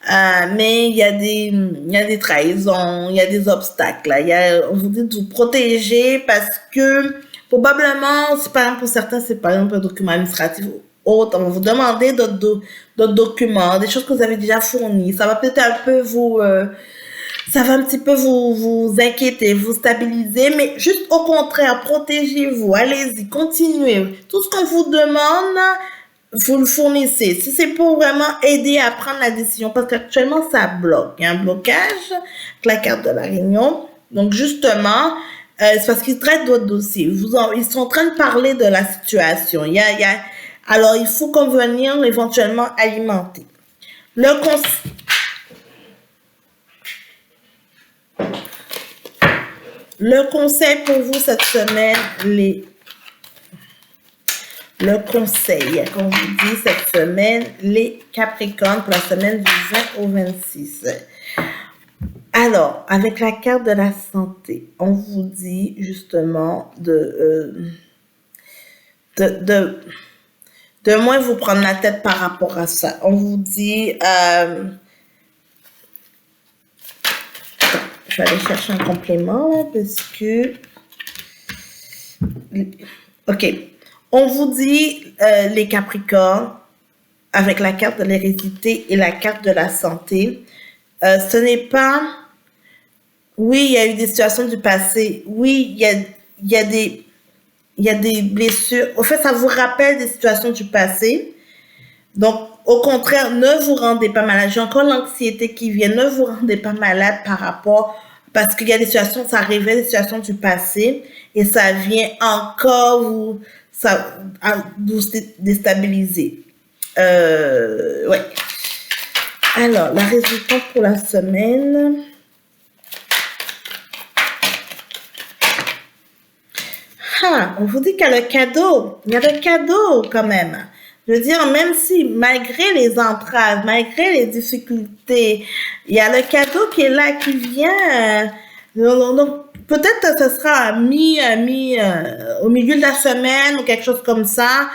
Mais il y a des trahisons, il y a des obstacles. Là. On vous dit de vous protéger parce que probablement, par exemple pour certains, c'est par exemple un document administratif ou autre. On va vous demander d'autres documents, des choses que vous avez déjà fournies. Ça va peut-être un peu ça va un petit peu vous inquiéter, vous stabiliser, mais juste au contraire, protégez-vous, allez-y, continuez. Tout ce qu'on vous demande, vous le fournissez. Si c'est pour vraiment aider à prendre la décision, parce qu'actuellement, ça bloque. Il y a un blocage avec la carte de la réunion. Donc, justement, c'est parce qu'ils traitent votre dossier. Ils sont en train de parler de la situation. Alors, il faut convenir éventuellement alimenter. Le conseil pour vous cette semaine, le conseil qu'on vous dit cette semaine, les Capricornes, pour la semaine du 20 au 26. Alors, avec la carte de la santé, on vous dit justement de moins vous prendre la tête par rapport à ça. On vous dit... je vais aller chercher un complément là, parce que... OK. On vous dit, les Capricornes, avec la carte de l'hérédité et la carte de la santé, ce n'est pas... Oui, il y a eu des situations du passé. Oui, il y a des blessures. Au fait, ça vous rappelle des situations du passé. Donc, au contraire, ne vous rendez pas malade. J'ai encore l'anxiété qui vient. Ne vous rendez pas malade par rapport... Parce qu'il y a des situations, ça révèle des situations du passé. Et ça vient encore vous déstabiliser. Ouais. Alors, la résultante pour la semaine. On vous dit qu'il y a le cadeau. Il y a le cadeau quand même. Je veux dire, même si, malgré les entraves, malgré les difficultés, il y a le cadeau qui est là, qui vient. Donc, peut-être que ce sera au milieu de la semaine ou quelque chose comme ça.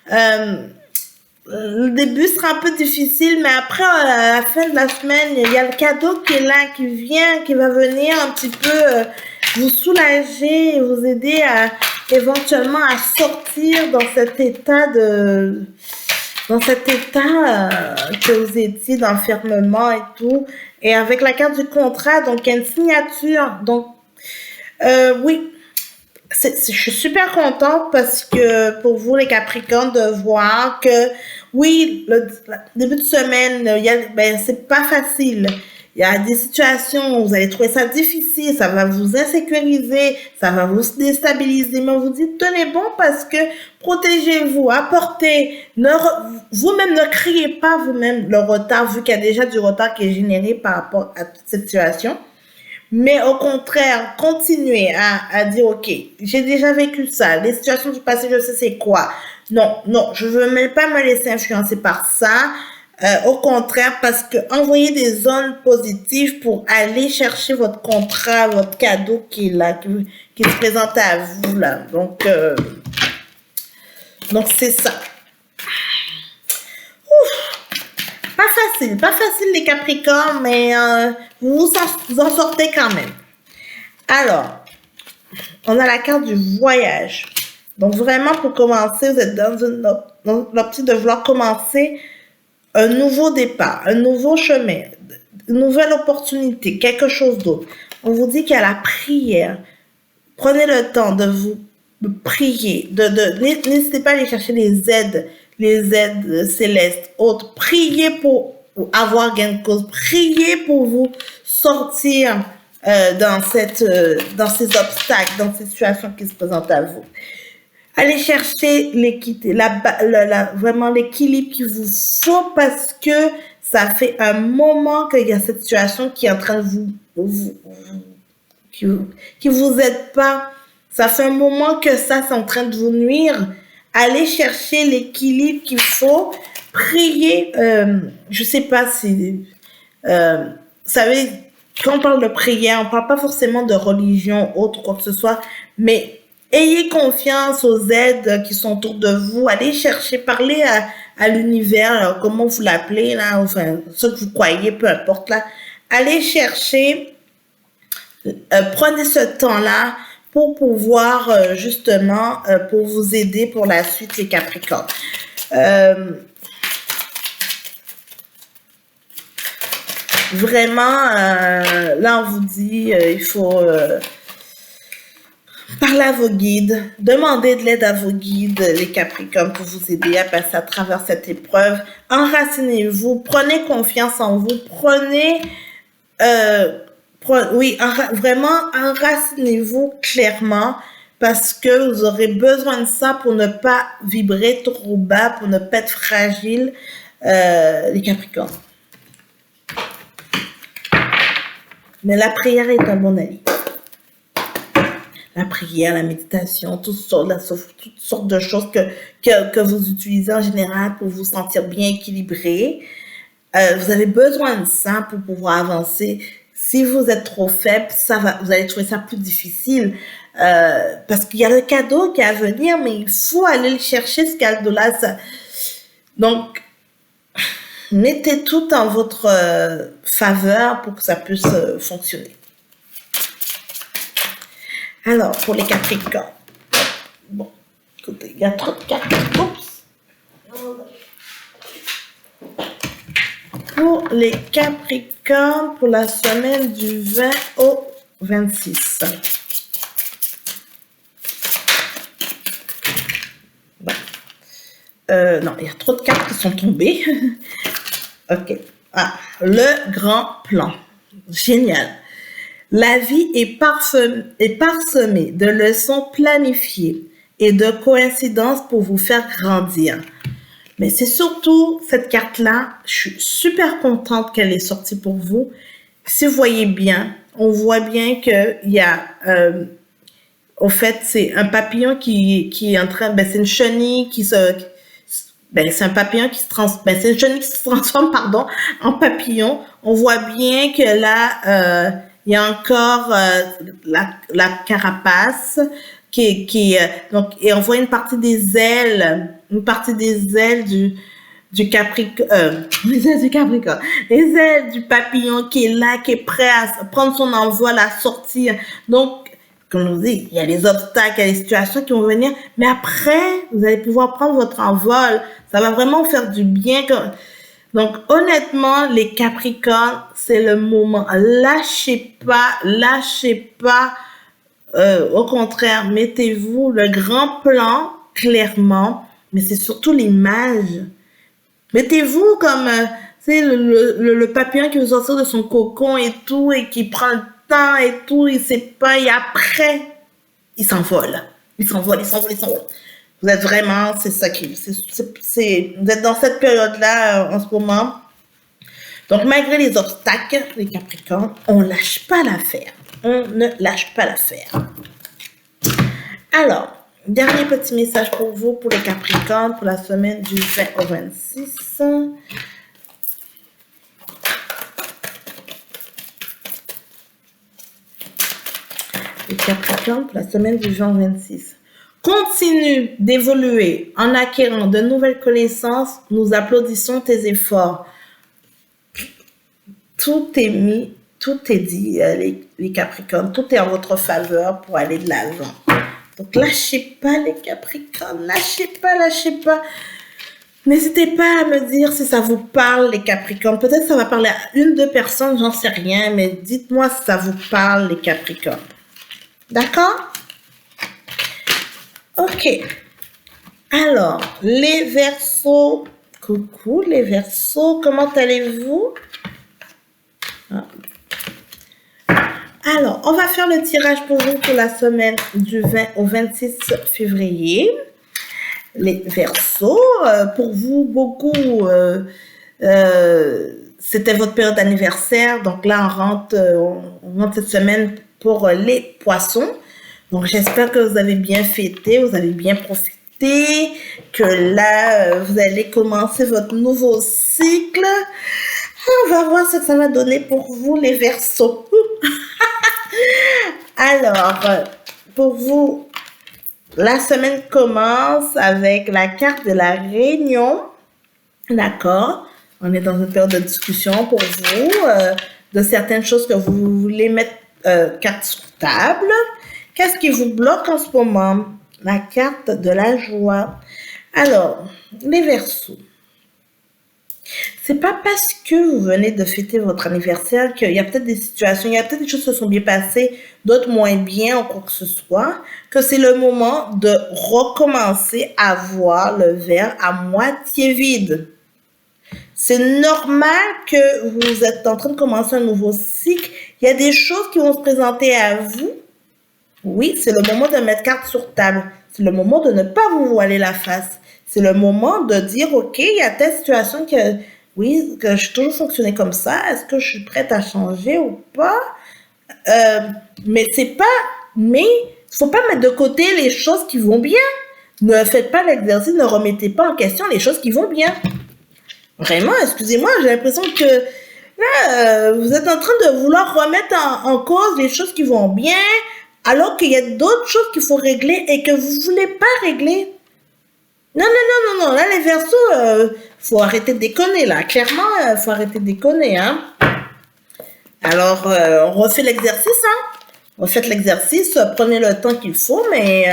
Le début sera un peu difficile, mais après, à la fin de la semaine, il y a le cadeau qui est là, qui vient, qui va venir un petit peu vous soulager et vous aider à éventuellement à sortir dans cet état que vous étiez d'enfermement et tout. Et avec la carte du contrat, donc il y a une signature. Donc, oui, je suis super contente parce que pour vous, les Capricornes, de voir que oui, le début de semaine, c'est pas facile. Il y a des situations où vous allez trouver ça difficile, ça va vous insécuriser, ça va vous déstabiliser, mais on vous dit tenez bon parce que protégez-vous, apportez, vous-même ne criez pas vous-même le retard, vu qu'il y a déjà du retard qui est généré par rapport à toute cette situation. Mais au contraire, continuez à dire, OK, j'ai déjà vécu ça, les situations du passé, je sais c'est quoi. Non, je veux même pas me laisser influencer par ça. Au contraire, parce que envoyez des zones positives pour aller chercher votre contrat, votre cadeau qui est là, qui se présente à vous là. Donc c'est ça. Pas facile les Capricornes, mais vous en sortez quand même. Alors, on a la carte du voyage. Donc vraiment, pour commencer, vous êtes dans l'optique de vouloir commencer un nouveau départ, un nouveau chemin, une nouvelle opportunité, quelque chose d'autre. On vous dit qu'il y a la prière. Prenez le temps de vous prier. N'hésitez pas à aller chercher les aides célestes, autres. Priez pour avoir gain de cause. Priez pour vous sortir dans ces obstacles, dans ces situations qui se présentent à vous. Allez chercher l'équité, vraiment l'équilibre qu'il vous faut parce que ça fait un moment qu'il y a cette situation qui est en train de qui vous aide pas. Ça fait un moment que ça, c'est en train de vous nuire. Allez chercher l'équilibre qu'il faut. Priez, je sais pas si, vous savez, quand on parle de prière, on parle pas forcément de religion, autre, quoi que ce soit, mais ayez confiance aux aides qui sont autour de vous. Allez chercher, parlez à l'univers, comment vous l'appelez, là, enfin, ce que vous croyez, peu importe, là. Allez chercher, prenez ce temps-là pour pouvoir, justement, pour vous aider pour la suite, les Capricornes. Vraiment, là, on vous dit, il faut parler à vos guides, demandez de l'aide à vos guides, les Capricornes, pour vous aider à passer à travers cette épreuve. Enracinez-vous, prenez confiance en vous, vraiment enracinez-vous clairement parce que vous aurez besoin de ça pour ne pas vibrer trop bas, pour ne pas être fragile, les Capricornes. Mais la prière est un bon ami. La prière, la méditation, toutes sortes de choses que vous utilisez en général pour vous sentir bien équilibré. Vous avez besoin de ça pour pouvoir avancer. Si vous êtes trop faible, vous allez trouver ça plus difficile. Parce qu'il y a le cadeau qui est à venir, mais il faut aller le chercher, ce cadeau-là. Donc, mettez tout en votre faveur pour que ça puisse fonctionner. Alors, pour les Capricornes. Bon, écoutez, il y a trop de cartes. Oups. Pour les Capricornes, pour la semaine du 20 au 26. Bon. Non, il y a trop de cartes qui sont tombées. Ok. Ah, le grand plan. Génial. La vie est parsemée de leçons planifiées et de coïncidences pour vous faire grandir. Mais c'est surtout cette carte-là, je suis super contente qu'elle est sortie pour vous. Si vous voyez bien, on voit bien qu'il y a, au fait, c'est un papillon qui est en train, c'est une chenille c'est un papillon qui se c'est une chenille qui se transforme, en papillon. On voit bien que là, il y a encore la carapace donc, et on voit une partie des ailes du Capricorne, les ailes du Capricorne, les ailes du papillon qui est là, qui est prêt à prendre son envol, à sortir. Donc, comme on dit, il y a les obstacles, il y a les situations qui vont venir, mais après, vous allez pouvoir prendre votre envol. Ça va vraiment faire du bien. Donc, honnêtement, les Capricornes, c'est le moment. Lâchez pas, lâchez pas. Au contraire, mettez-vous le grand plan, clairement, mais c'est surtout l'image. Mettez-vous comme, tu sais, le papillon qui veut sortir de son cocon et tout, et qui prend le temps et tout, il sait pas, et après, il s'envole. Il s'envole, il s'envole, il s'envole. Vous êtes vraiment, c'est ça qui, vous êtes dans cette période-là en ce moment. Donc, malgré les obstacles, les Capricornes, on lâche pas l'affaire. On ne lâche pas l'affaire. Alors, dernier petit message pour vous, pour les Capricornes, pour la semaine du 20 au 26. Les Capricornes, pour la semaine du 20 au 26. Continue d'évoluer en acquérant de nouvelles connaissances. Nous applaudissons tes efforts. Tout est mis, tout est dit, les Capricornes. Tout est en votre faveur pour aller de l'avant. Donc, lâchez pas les Capricornes. Lâchez pas, lâchez pas. N'hésitez pas à me dire si ça vous parle, les Capricornes. Peut-être que ça va parler à une, deux personnes, j'en sais rien. Mais dites-moi si ça vous parle, les Capricornes. D'accord? Ok. Alors, les Verseaux. Coucou, les Verseaux. Comment allez-vous? Alors, on va faire le tirage pour vous pour la semaine du 20 au 26 février. Les Verseaux, pour vous, beaucoup, c'était votre période d'anniversaire. Donc là, on rentre cette semaine pour les Poissons. Donc, j'espère que vous avez bien fêté, vous avez bien profité, que là, vous allez commencer votre nouveau cycle. On va voir ce que ça va donner pour vous, les Verseaux. Alors, pour vous, la semaine commence avec la carte de la réunion. D'accord? On est dans une période de discussion pour vous, de certaines choses que vous voulez mettre carte sur table. Qu'est-ce qui vous bloque en ce moment? La carte de la joie. Alors, les Verseaux. C'est pas parce que vous venez de fêter votre anniversaire qu'il y a peut-être des situations, il y a peut-être des choses qui se sont bien passées, d'autres moins bien ou quoi que ce soit, que c'est le moment de recommencer à voir le verre à moitié vide. C'est normal que vous êtes en train de commencer un nouveau cycle. Il y a des choses qui vont se présenter à vous. Oui, c'est le moment de mettre carte sur table. C'est le moment de ne pas vous voiler la face. C'est le moment de dire, OK, il y a telle situation que, oui, que je toujours fonctionné comme ça. Est-ce que je suis prête à changer ou pas? Mais c'est pas, mais il faut pas mettre de côté les choses qui vont bien. Ne faites pas l'exercice, ne remettez pas en question les choses qui vont bien. Vraiment, excusez-moi, j'ai l'impression que là, vous êtes en train de vouloir remettre en cause les choses qui vont bien, alors qu'il y a d'autres choses qu'il faut régler et que vous voulez pas régler. Non, là, les Verseaux, faut arrêter de déconner, là. Clairement, faut arrêter de déconner, hein. Alors, on refait l'exercice, hein. Refaites l'exercice, prenez le temps qu'il faut, mais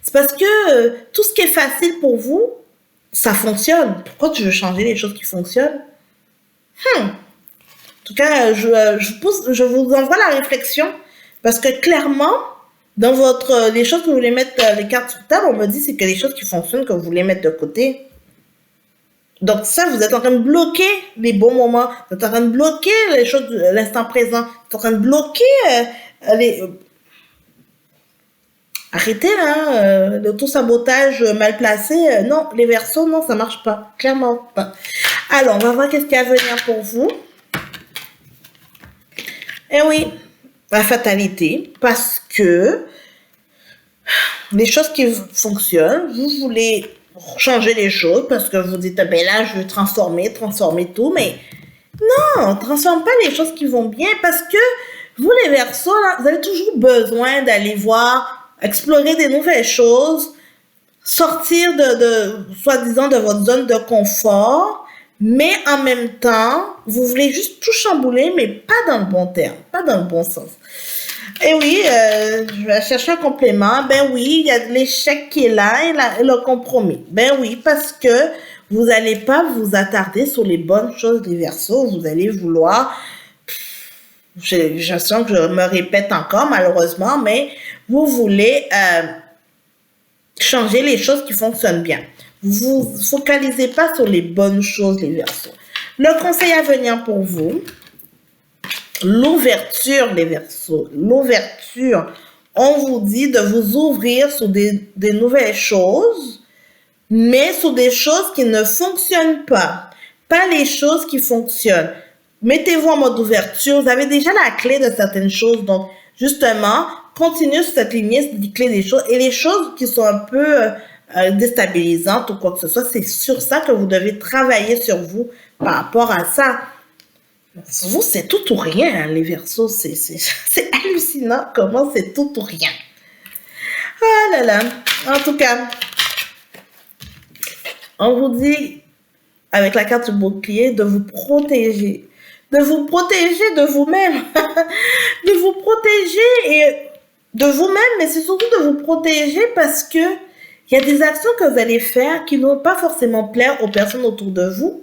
c'est parce que tout ce qui est facile pour vous, ça fonctionne. Pourquoi tu veux changer les choses qui fonctionnent? En tout cas, je vous envoie la réflexion, parce que clairement, dans les choses que vous voulez mettre les cartes sur table, on me dit c'est que les choses qui fonctionnent que vous voulez mettre de côté. Donc ça, vous êtes en train de bloquer les bons moments, vous êtes en train de bloquer les choses de l'instant présent, vous êtes en train de bloquer Arrêtez là, l'auto-sabotage mal placé. Non, les Verseaux, non, ça marche pas. Clairement pas. Alors, on va voir qu'est-ce qu'il y a à venir pour vous. Eh oui, la fatalité, parce que les choses qui fonctionnent, vous voulez changer les choses parce que vous dites, ben là, je veux transformer tout, mais non, on ne transforme pas les choses qui vont bien parce que vous, les Verseaux, là, vous avez toujours besoin d'aller voir, explorer des nouvelles choses, sortir soi-disant de votre zone de confort, mais en même temps, vous voulez juste tout chambouler, mais pas dans le bon terme, pas dans le bon sens. Et oui, je vais chercher un complément. Ben oui, il y a de l'échec qui est là et le compromis. Ben oui, parce que vous n'allez pas vous attarder sur les bonnes choses des Verseaux. Vous allez vouloir, je sens que je me répète encore malheureusement, mais vous voulez changer les choses qui fonctionnent bien. Vous vous focalisez pas sur les bonnes choses, les Verseaux. Le conseil à venir pour vous, l'ouverture, les Verseaux, l'ouverture. On vous dit de vous ouvrir sur des nouvelles choses, mais sur des choses qui ne fonctionnent pas. Pas les choses qui fonctionnent. Mettez-vous en mode ouverture. Vous avez déjà la clé de certaines choses. Donc, justement, continuez sur cette lignée de clé des choses. Et les choses qui sont un peu déstabilisantes ou quoi que ce soit, c'est sur ça que vous devez travailler sur vous par rapport à ça. Vous, c'est tout ou rien, hein, les Verseaux. C'est hallucinant comment c'est tout ou rien. Ah là là. En tout cas, on vous dit, avec la carte du bouclier, de vous protéger. De vous protéger de vous-même. De vous protéger et de vous-même, mais c'est surtout de vous protéger parce que il y a des actions que vous allez faire qui ne vont pas forcément plaire aux personnes autour de vous,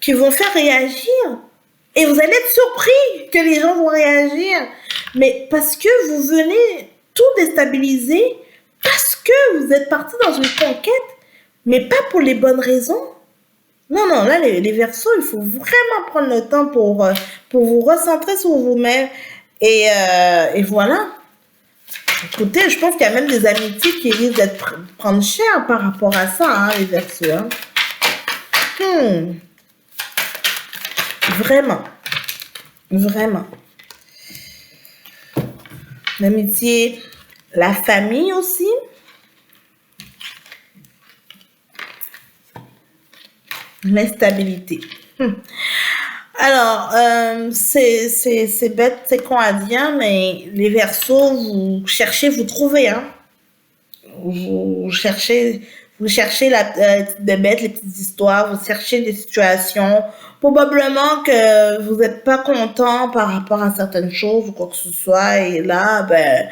qui vont faire réagir. Et vous allez être surpris que les gens vont réagir. Mais parce que vous venez tout déstabiliser, parce que vous êtes parti dans une conquête, mais pas pour les bonnes raisons. Non, non, là, les Verseaux, il faut vraiment prendre le temps pour vous recentrer sur vous-même. Et voilà. Écoutez, je pense qu'il y a même des amitiés qui risquent d'être prendre cher par rapport à ça, hein, les Verseaux. Hein. Vraiment. Vraiment. L'amitié, la famille aussi. L'instabilité. Alors, c'est bête, c'est con à dire, mais les Verseaux, vous cherchez, vous trouvez, hein. Vous cherchez des bêtes, les petites histoires, vous cherchez des situations. Probablement que vous n'êtes pas content par rapport à certaines choses ou quoi que ce soit, et là, ben,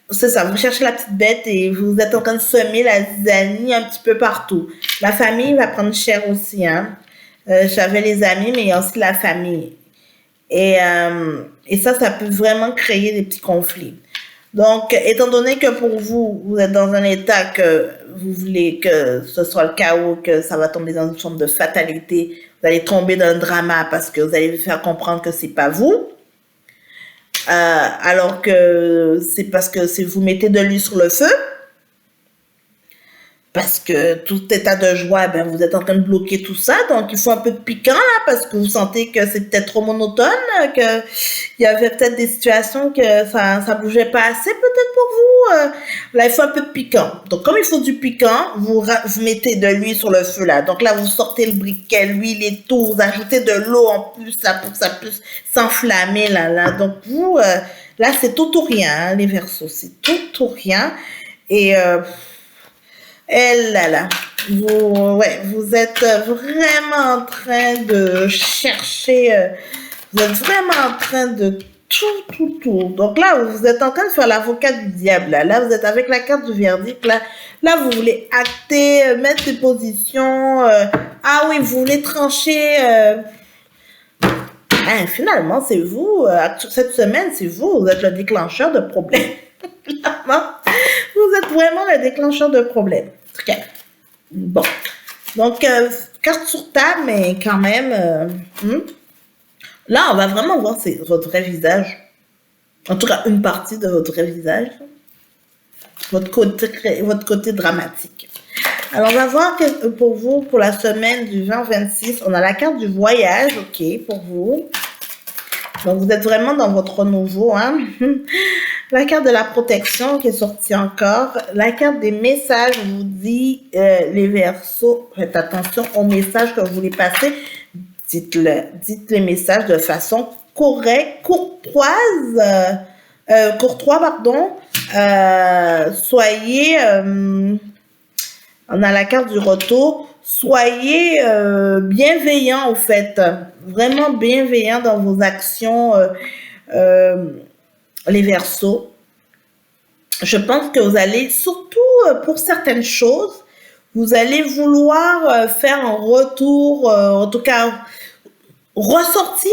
c'est ça, vous cherchez la petite bête et vous êtes en train de semer la zizanie un petit peu partout. La famille va prendre cher aussi, hein. J'avais les amis, mais il y a aussi la famille. Et ça peut vraiment créer des petits conflits. Donc, étant donné que pour vous, vous êtes dans un état que vous voulez que ce soit le chaos, que ça va tomber dans une forme de fatalité, vous allez tomber dans un drama parce que vous allez vous faire comprendre que c'est pas vous. Alors que c'est parce que si vous mettez de l'huile sur le feu, parce que tout état de joie, ben vous êtes en train de bloquer tout ça, donc il faut un peu de piquant là, parce que vous sentez que c'est peut-être trop monotone, que il y avait peut-être des situations que ça bougeait pas assez peut-être pour vous. Là, il faut un peu de piquant. Donc comme il faut du piquant, vous mettez de l'huile sur le feu là. Donc là, vous sortez le briquet, l'huile et tout, vous ajoutez de l'eau en plus là pour que ça puisse s'enflammer là. Donc vous, là, c'est tout ou rien, hein, les Verseaux, c'est tout ou rien. Et là là, vous êtes vraiment en train de chercher, vous êtes vraiment en train de tout. Donc là, vous êtes en train de faire l'avocat du diable. Là, vous êtes avec la carte du verdict. Là, vous voulez acter, mettre des positions. Ah oui, vous voulez trancher. Finalement, c'est vous. Cette semaine, c'est vous. Vous êtes le déclencheur de problèmes. Vous êtes vraiment le déclencheur de problèmes. Ok. Bon. Donc, carte sur table, mais quand même. Là, on va vraiment voir votre vrai visage. En tout cas, une partie de votre vrai visage. Votre côté dramatique. Alors, on va voir que pour vous, pour la semaine du 20 au 26, on a la carte du voyage, ok, pour vous. Donc, vous êtes vraiment dans votre renouveau, hein. La carte de la protection qui est sortie encore. La carte des messages vous dit, les Verseaux, faites attention aux messages que vous voulez passer. Dites les messages de façon correcte, courtois, pardon. Soyez, on a la carte du retour. soyez bienveillants en fait, vraiment bienveillants dans vos actions, euh, les Verseaux. Je pense que vous allez, surtout pour certaines choses, vous allez vouloir faire un retour, en tout cas ressortir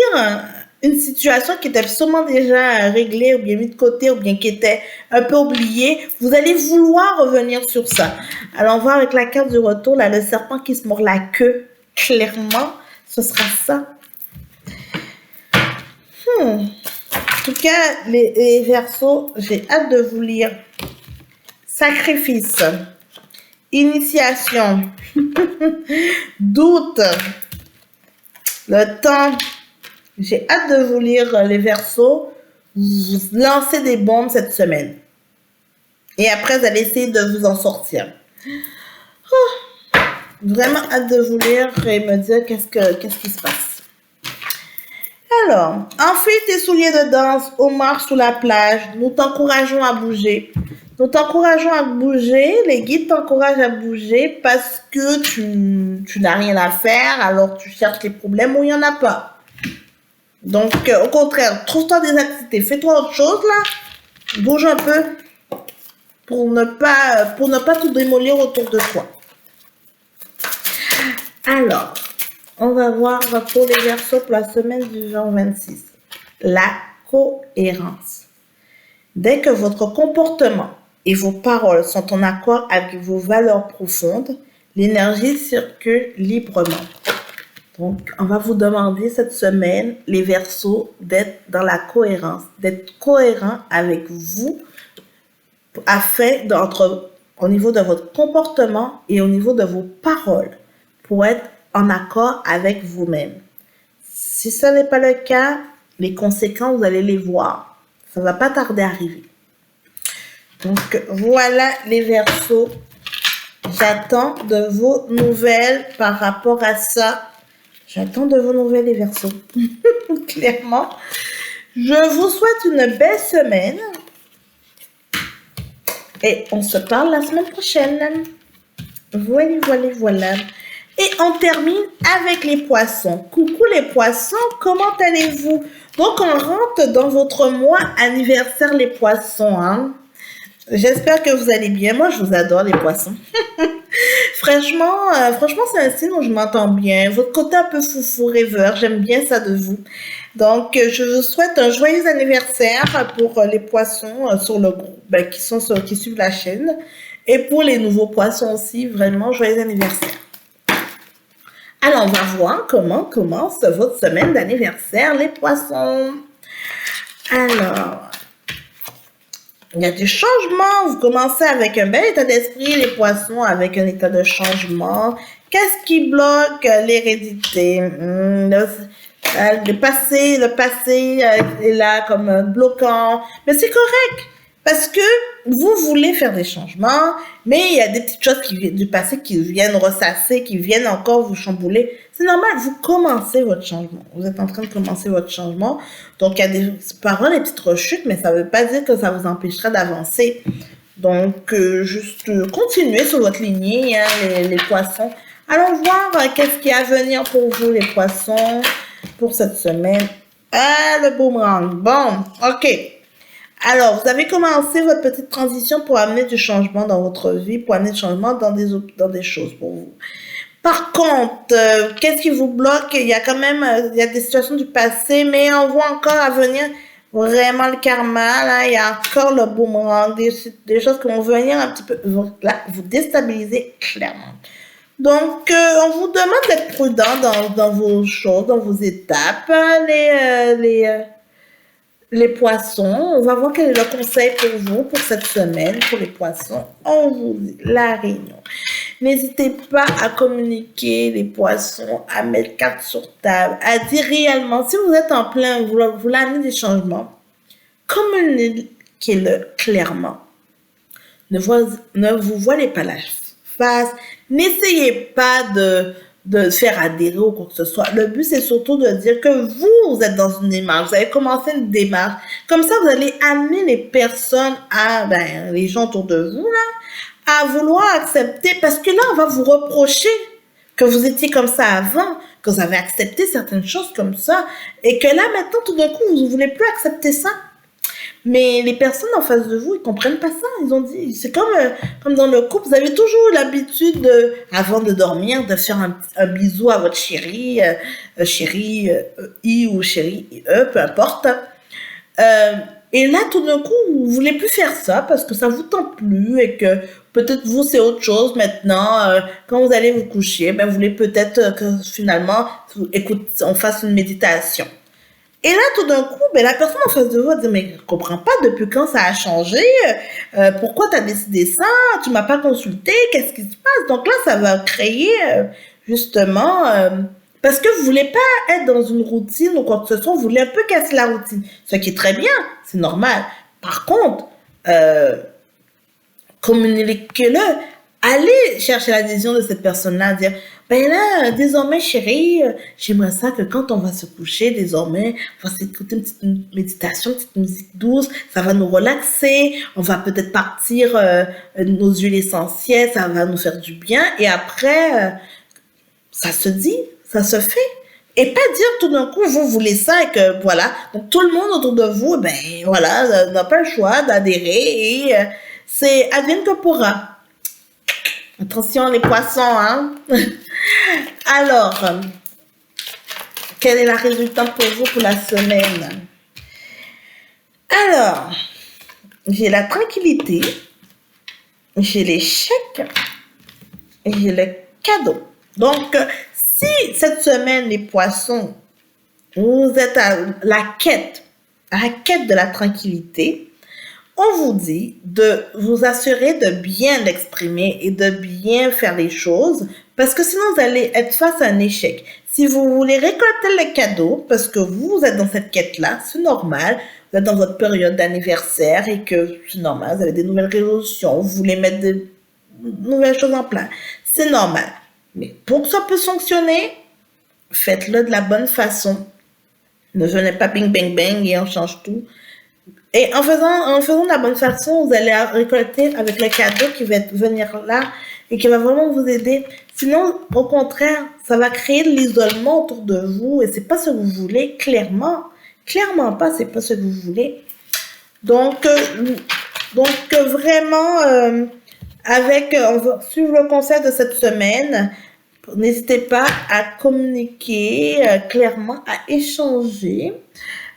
une situation qui était sûrement déjà réglée ou bien mise de côté ou bien qui était un peu oubliée. Vous allez vouloir revenir sur ça. Alors on voit avec la carte du retour, là, le serpent qui se mord la queue, clairement, ce sera ça. En tout cas, les Verseaux, j'ai hâte de vous lire. Sacrifice, initiation, doute, le temps. J'ai hâte de vous lire les Verseaux. Vous lancez des bombes cette semaine. Et après, vous allez essayer de vous en sortir. Oh, vraiment hâte de vous lire et me dire qu'est-ce qui se passe. Alors, enfile tes souliers de danse, homard sous la plage. Nous t'encourageons à bouger. Nous t'encourageons à bouger. Les guides t'encouragent à bouger parce que tu n'as rien à faire, alors tu cherches les problèmes où il n'y en a pas. Donc, au contraire, trouve-toi des activités. Fais-toi autre chose, là. Bouge un peu pour ne pas tout démolir autour de toi. Alors, on va voir pour les Verseaux pour la semaine du 20 au 26. La cohérence. Dès que votre comportement et vos paroles sont en accord avec vos valeurs profondes, l'énergie circule librement. Donc, on va vous demander cette semaine, les Verseaux, d'être dans la cohérence, d'être cohérent avec vous, au niveau de votre comportement et au niveau de vos paroles, pour être en accord avec vous-même. Si ce n'est pas le cas, les conséquences, vous allez les voir. Ça ne va pas tarder à arriver. Donc, voilà les Verseaux. J'attends de vos nouvelles par rapport à ça. J'attends de vos nouvelles, les Verseaux. Clairement. Je vous souhaite une belle semaine. Et on se parle la semaine prochaine. Voilà. Et on termine avec les Poissons. Coucou les Poissons, comment allez-vous? Donc, on rentre dans votre mois anniversaire, les Poissons. Hein? J'espère que vous allez bien. Moi, je vous adore, les Poissons. Franchement, c'est un signe où je m'entends bien. Votre côté un peu foufou, rêveur, j'aime bien ça de vous. Donc, je vous souhaite un joyeux anniversaire pour les Poissons sur le groupe, qui suivent la chaîne. Et pour les nouveaux Poissons aussi, vraiment, joyeux anniversaire. Alors, on va voir comment commence votre semaine d'anniversaire, les Poissons. Alors, il y a des changements. Vous commencez avec un bel état d'esprit, les Poissons, avec un état de changement. Qu'est-ce qui bloque l'hérédité? Le passé est là comme bloquant. Mais c'est correct. Parce que vous voulez faire des changements, mais il y a des petites choses du passé qui viennent ressasser, qui viennent encore vous chambouler. C'est normal, vous commencez votre changement. Vous êtes en train de commencer votre changement. Donc, il y a des petites rechutes, mais ça ne veut pas dire que ça vous empêchera d'avancer. Donc, juste continuez sur votre lignée, hein, les Poissons. Allons voir qu'est-ce qui est à venir pour vous, les Poissons, pour cette semaine. Ah, le boomerang. Bon, ok. Alors, vous avez commencé votre petite transition pour amener du changement dans votre vie, pour amener du changement dans des choses pour vous. Par contre, qu'est-ce qui vous bloque? Il y a quand même il y a des situations du passé, mais on voit encore à venir vraiment le karma. Là, il y a encore le boomerang, des choses qui vont venir un petit peu là, vous déstabiliser clairement. Donc, on vous demande d'être prudent dans vos choses, dans vos étapes, les Poissons. On va voir quel est le conseil pour vous pour cette semaine, pour les Poissons. On vous dit la réunion. N'hésitez pas à communiquer, les Poissons, à mettre carte sur table, à dire réellement, si vous êtes en plein, vous voulez amener des changements, communiquez-le clairement. Ne vous voilez pas la face. N'essayez pas de faire adhérer ou quoi que ce soit. Le but, c'est surtout de dire que vous êtes dans une démarche. Vous avez commencé une démarche. Comme ça, vous allez amener les personnes les gens autour de vous, là, à vouloir accepter. Parce que là, on va vous reprocher. que vous étiez comme ça avant, que vous avez accepté certaines choses comme ça, et que là, maintenant, tout d'un coup, vous ne voulez plus accepter ça. Mais les personnes en face de vous, ils comprennent pas ça. Ils ont dit, c'est comme dans le couple, vous avez toujours eu l'habitude, avant de dormir, de faire un bisou à votre chéri, chéri I ou chéri E, peu importe. Euh, et là, tout d'un coup, vous voulez plus faire ça parce que ça vous tente plus et que peut-être vous, c'est autre chose maintenant. Quand vous allez vous coucher, ben, vous voulez peut-être que finalement, écoute, on fasse une méditation. Et là, tout d'un coup, ben, la personne en face de vous va dire, mais je comprends pas depuis quand ça a changé, pourquoi tu as décidé ça, tu m'as pas consulté, qu'est-ce qui se passe? Donc là, ça va créer justement, parce que vous voulez pas être dans une routine ou quoi que ce soit, vous voulez un peu casser la routine, ce qui est très bien, c'est normal. Par contre, euh, communiquez-le. Allez chercher l'adhésion de cette personne-là, dire, ben là, désormais, chérie, j'aimerais ça que quand on va se coucher, désormais, on va s'écouter une petite méditation, une petite musique douce, ça va nous relaxer, on va peut-être partir nos huiles essentielles, ça va nous faire du bien, et après, ça se dit, ça se fait. Et pas dire tout d'un coup, vous voulez ça et que voilà. Donc tout le monde autour de vous, ben voilà, n'a pas le choix d'adhérer et c'est advienne que pourra. Attention les poissons, hein. Alors, quelle est la résultante pour vous pour la semaine? Alors, j'ai la tranquillité, j'ai les chèques et j'ai le cadeau. Donc, si cette semaine, les poissons, vous êtes à la quête de la tranquillité, on vous dit de vous assurer de bien l'exprimer et de bien faire les choses parce que sinon vous allez être face à un échec. Si vous voulez récolter les cadeaux, parce que vous êtes dans cette quête-là, c'est normal, vous êtes dans votre période d'anniversaire et que c'est normal, vous avez des nouvelles résolutions, vous voulez mettre de nouvelles choses en place, c'est normal. Mais pour que ça puisse fonctionner, faites-le de la bonne façon. Ne venez pas bing bang bang et on change tout. Et en faisant de la bonne façon, vous allez récolter avec le cadeau qui va venir là et qui va vraiment vous aider. Sinon, au contraire, ça va créer de l'isolement autour de vous et c'est pas ce que vous voulez, clairement. Clairement pas, c'est pas ce que vous voulez. Donc, vraiment, on va suivre le conseil de cette semaine. N'hésitez pas à communiquer clairement, à échanger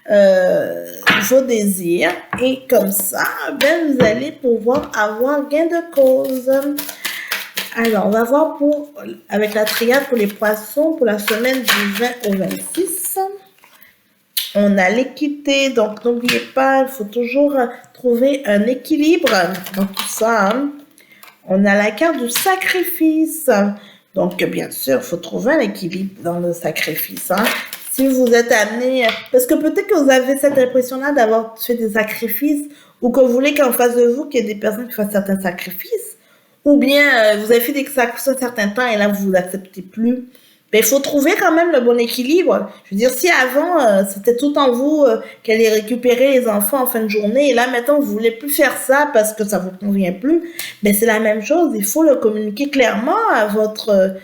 vos désirs et comme ça, ben, vous allez pouvoir avoir gain de cause. Alors, on va voir avec la triade pour les poissons pour la semaine du 20 au 26. On a l'équité, donc n'oubliez pas, il faut toujours trouver un équilibre dans tout ça. Hein. On a la carte du sacrifice. Donc, bien sûr, il faut trouver un équilibre dans le sacrifice. Hein. Si vous êtes amené, parce que peut-être que vous avez cette impression-là d'avoir fait des sacrifices ou que vous voulez qu'en face de vous, qu'il y ait des personnes qui fassent certains sacrifices, ou bien vous avez fait des sacrifices un certain temps et là, vous ne vous acceptez plus. Mais il faut trouver quand même le bon équilibre. Je veux dire, si avant, c'était tout en vous qu'elle allait récupérer les enfants en fin de journée, et là, maintenant, vous voulez plus faire ça parce que ça vous convient plus, ben, c'est la même chose. Il faut le communiquer clairement à votre,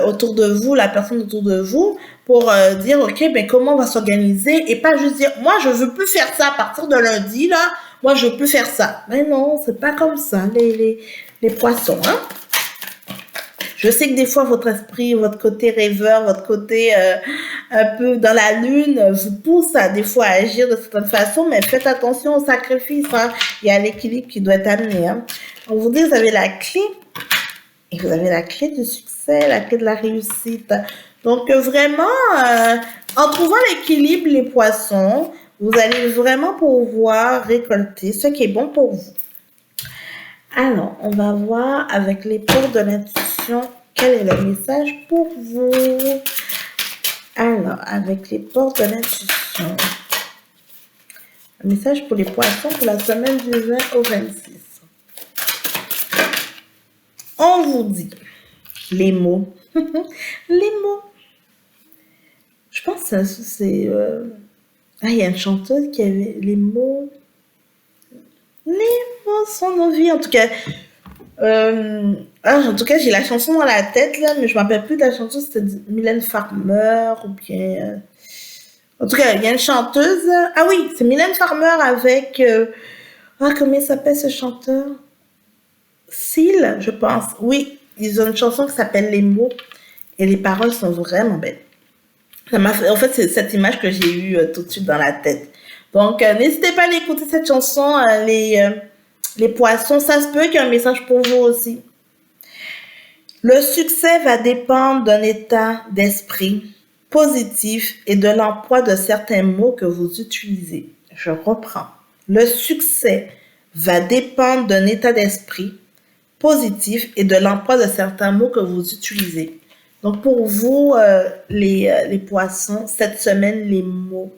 autour de vous, la personne autour de vous, pour dire, OK, ben, comment on va s'organiser, et pas juste dire, moi, je veux plus faire ça à partir de lundi, là, moi, je veux plus faire ça. Mais non, c'est pas comme ça, les poissons, hein. Je sais que des fois, votre esprit, votre côté rêveur, votre côté un peu dans la lune, vous pousse à des fois à agir de certaine façon, mais faites attention au sacrifice. Hein. Il y a l'équilibre qui doit être amené. Hein. On vous dit, vous avez la clé, et vous avez la clé du succès, la clé de la réussite. Donc, vraiment, en trouvant l'équilibre, les poissons, vous allez vraiment pouvoir récolter ce qui est bon pour vous. Alors, on va voir avec les portes de l'intuition, quel est le message pour vous. Alors, avec les portes de l'intuition, un message pour les poissons pour la semaine du 20 au 26. On vous dit les mots. Les mots. Je pense que c'est... il y a une chanteuse qui avait les mots... Les mots sont nos vies. En tout cas, En tout cas, j'ai la chanson dans la tête, là, mais je me rappelle plus de la chanson, c'était Mylène Farmer, ou bien... En tout cas, il y a une chanteuse... Ah oui, c'est Mylène Farmer avec... Ah, comment il s'appelle ce chanteur? Seal, je pense. Oui, ils ont une chanson qui s'appelle Les mots, et les paroles sont vraiment belles. En fait, c'est cette image que j'ai eue tout de suite dans la tête. Donc, n'hésitez pas à aller écouter cette chanson, les poissons. Ça se peut qu'il y ait un message pour vous aussi. Le succès va dépendre d'un état d'esprit positif et de l'emploi de certains mots que vous utilisez. Je reprends. Le succès va dépendre d'un état d'esprit positif et de l'emploi de certains mots que vous utilisez. Donc pour vous, les poissons, cette semaine, les mots.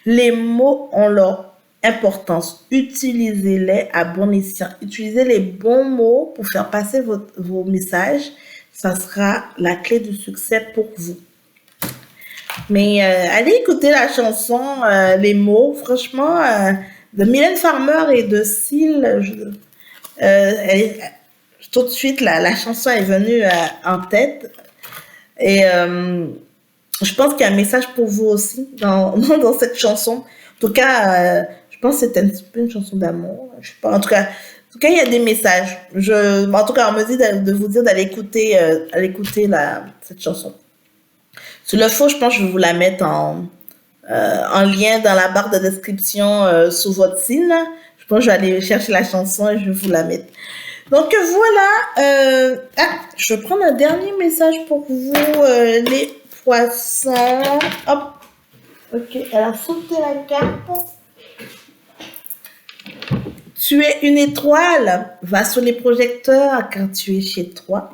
Les mots ont leur importance. Utilisez-les à bon escient. Utilisez les bons mots pour faire passer vos messages. Ça sera la clé du succès pour vous. Mais allez écouter la chanson Les mots, franchement, de Mylène Farmer et de Seal. Tout de suite, la chanson est venue en tête. Et je pense qu'il y a un message pour vous aussi dans cette chanson. En tout cas, je pense que c'est un petit peu une chanson d'amour. Je sais pas. En tout cas, il y a des messages. En tout cas, on me dit de vous dire d'aller écouter, cette chanson. S'il le faut, je pense que je vais vous la mettre en lien dans la barre de description sous votre signe. Je pense que je vais aller chercher la chanson et je vais vous la mettre. Donc voilà, je vais prendre un dernier message pour vous, les poissons. Hop, ok, elle a sauté la carte. Tu es une étoile, va sous les projecteurs quand tu es chez toi.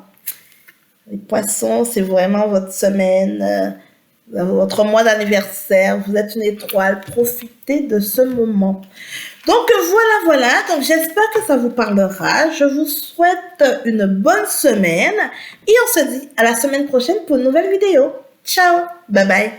Les poissons, c'est vraiment votre semaine, votre mois d'anniversaire. Vous êtes une étoile, profitez de ce moment. Donc voilà. Donc j'espère que ça vous parlera. Je vous souhaite une bonne semaine et on se dit à la semaine prochaine pour une nouvelle vidéo. Ciao, bye bye.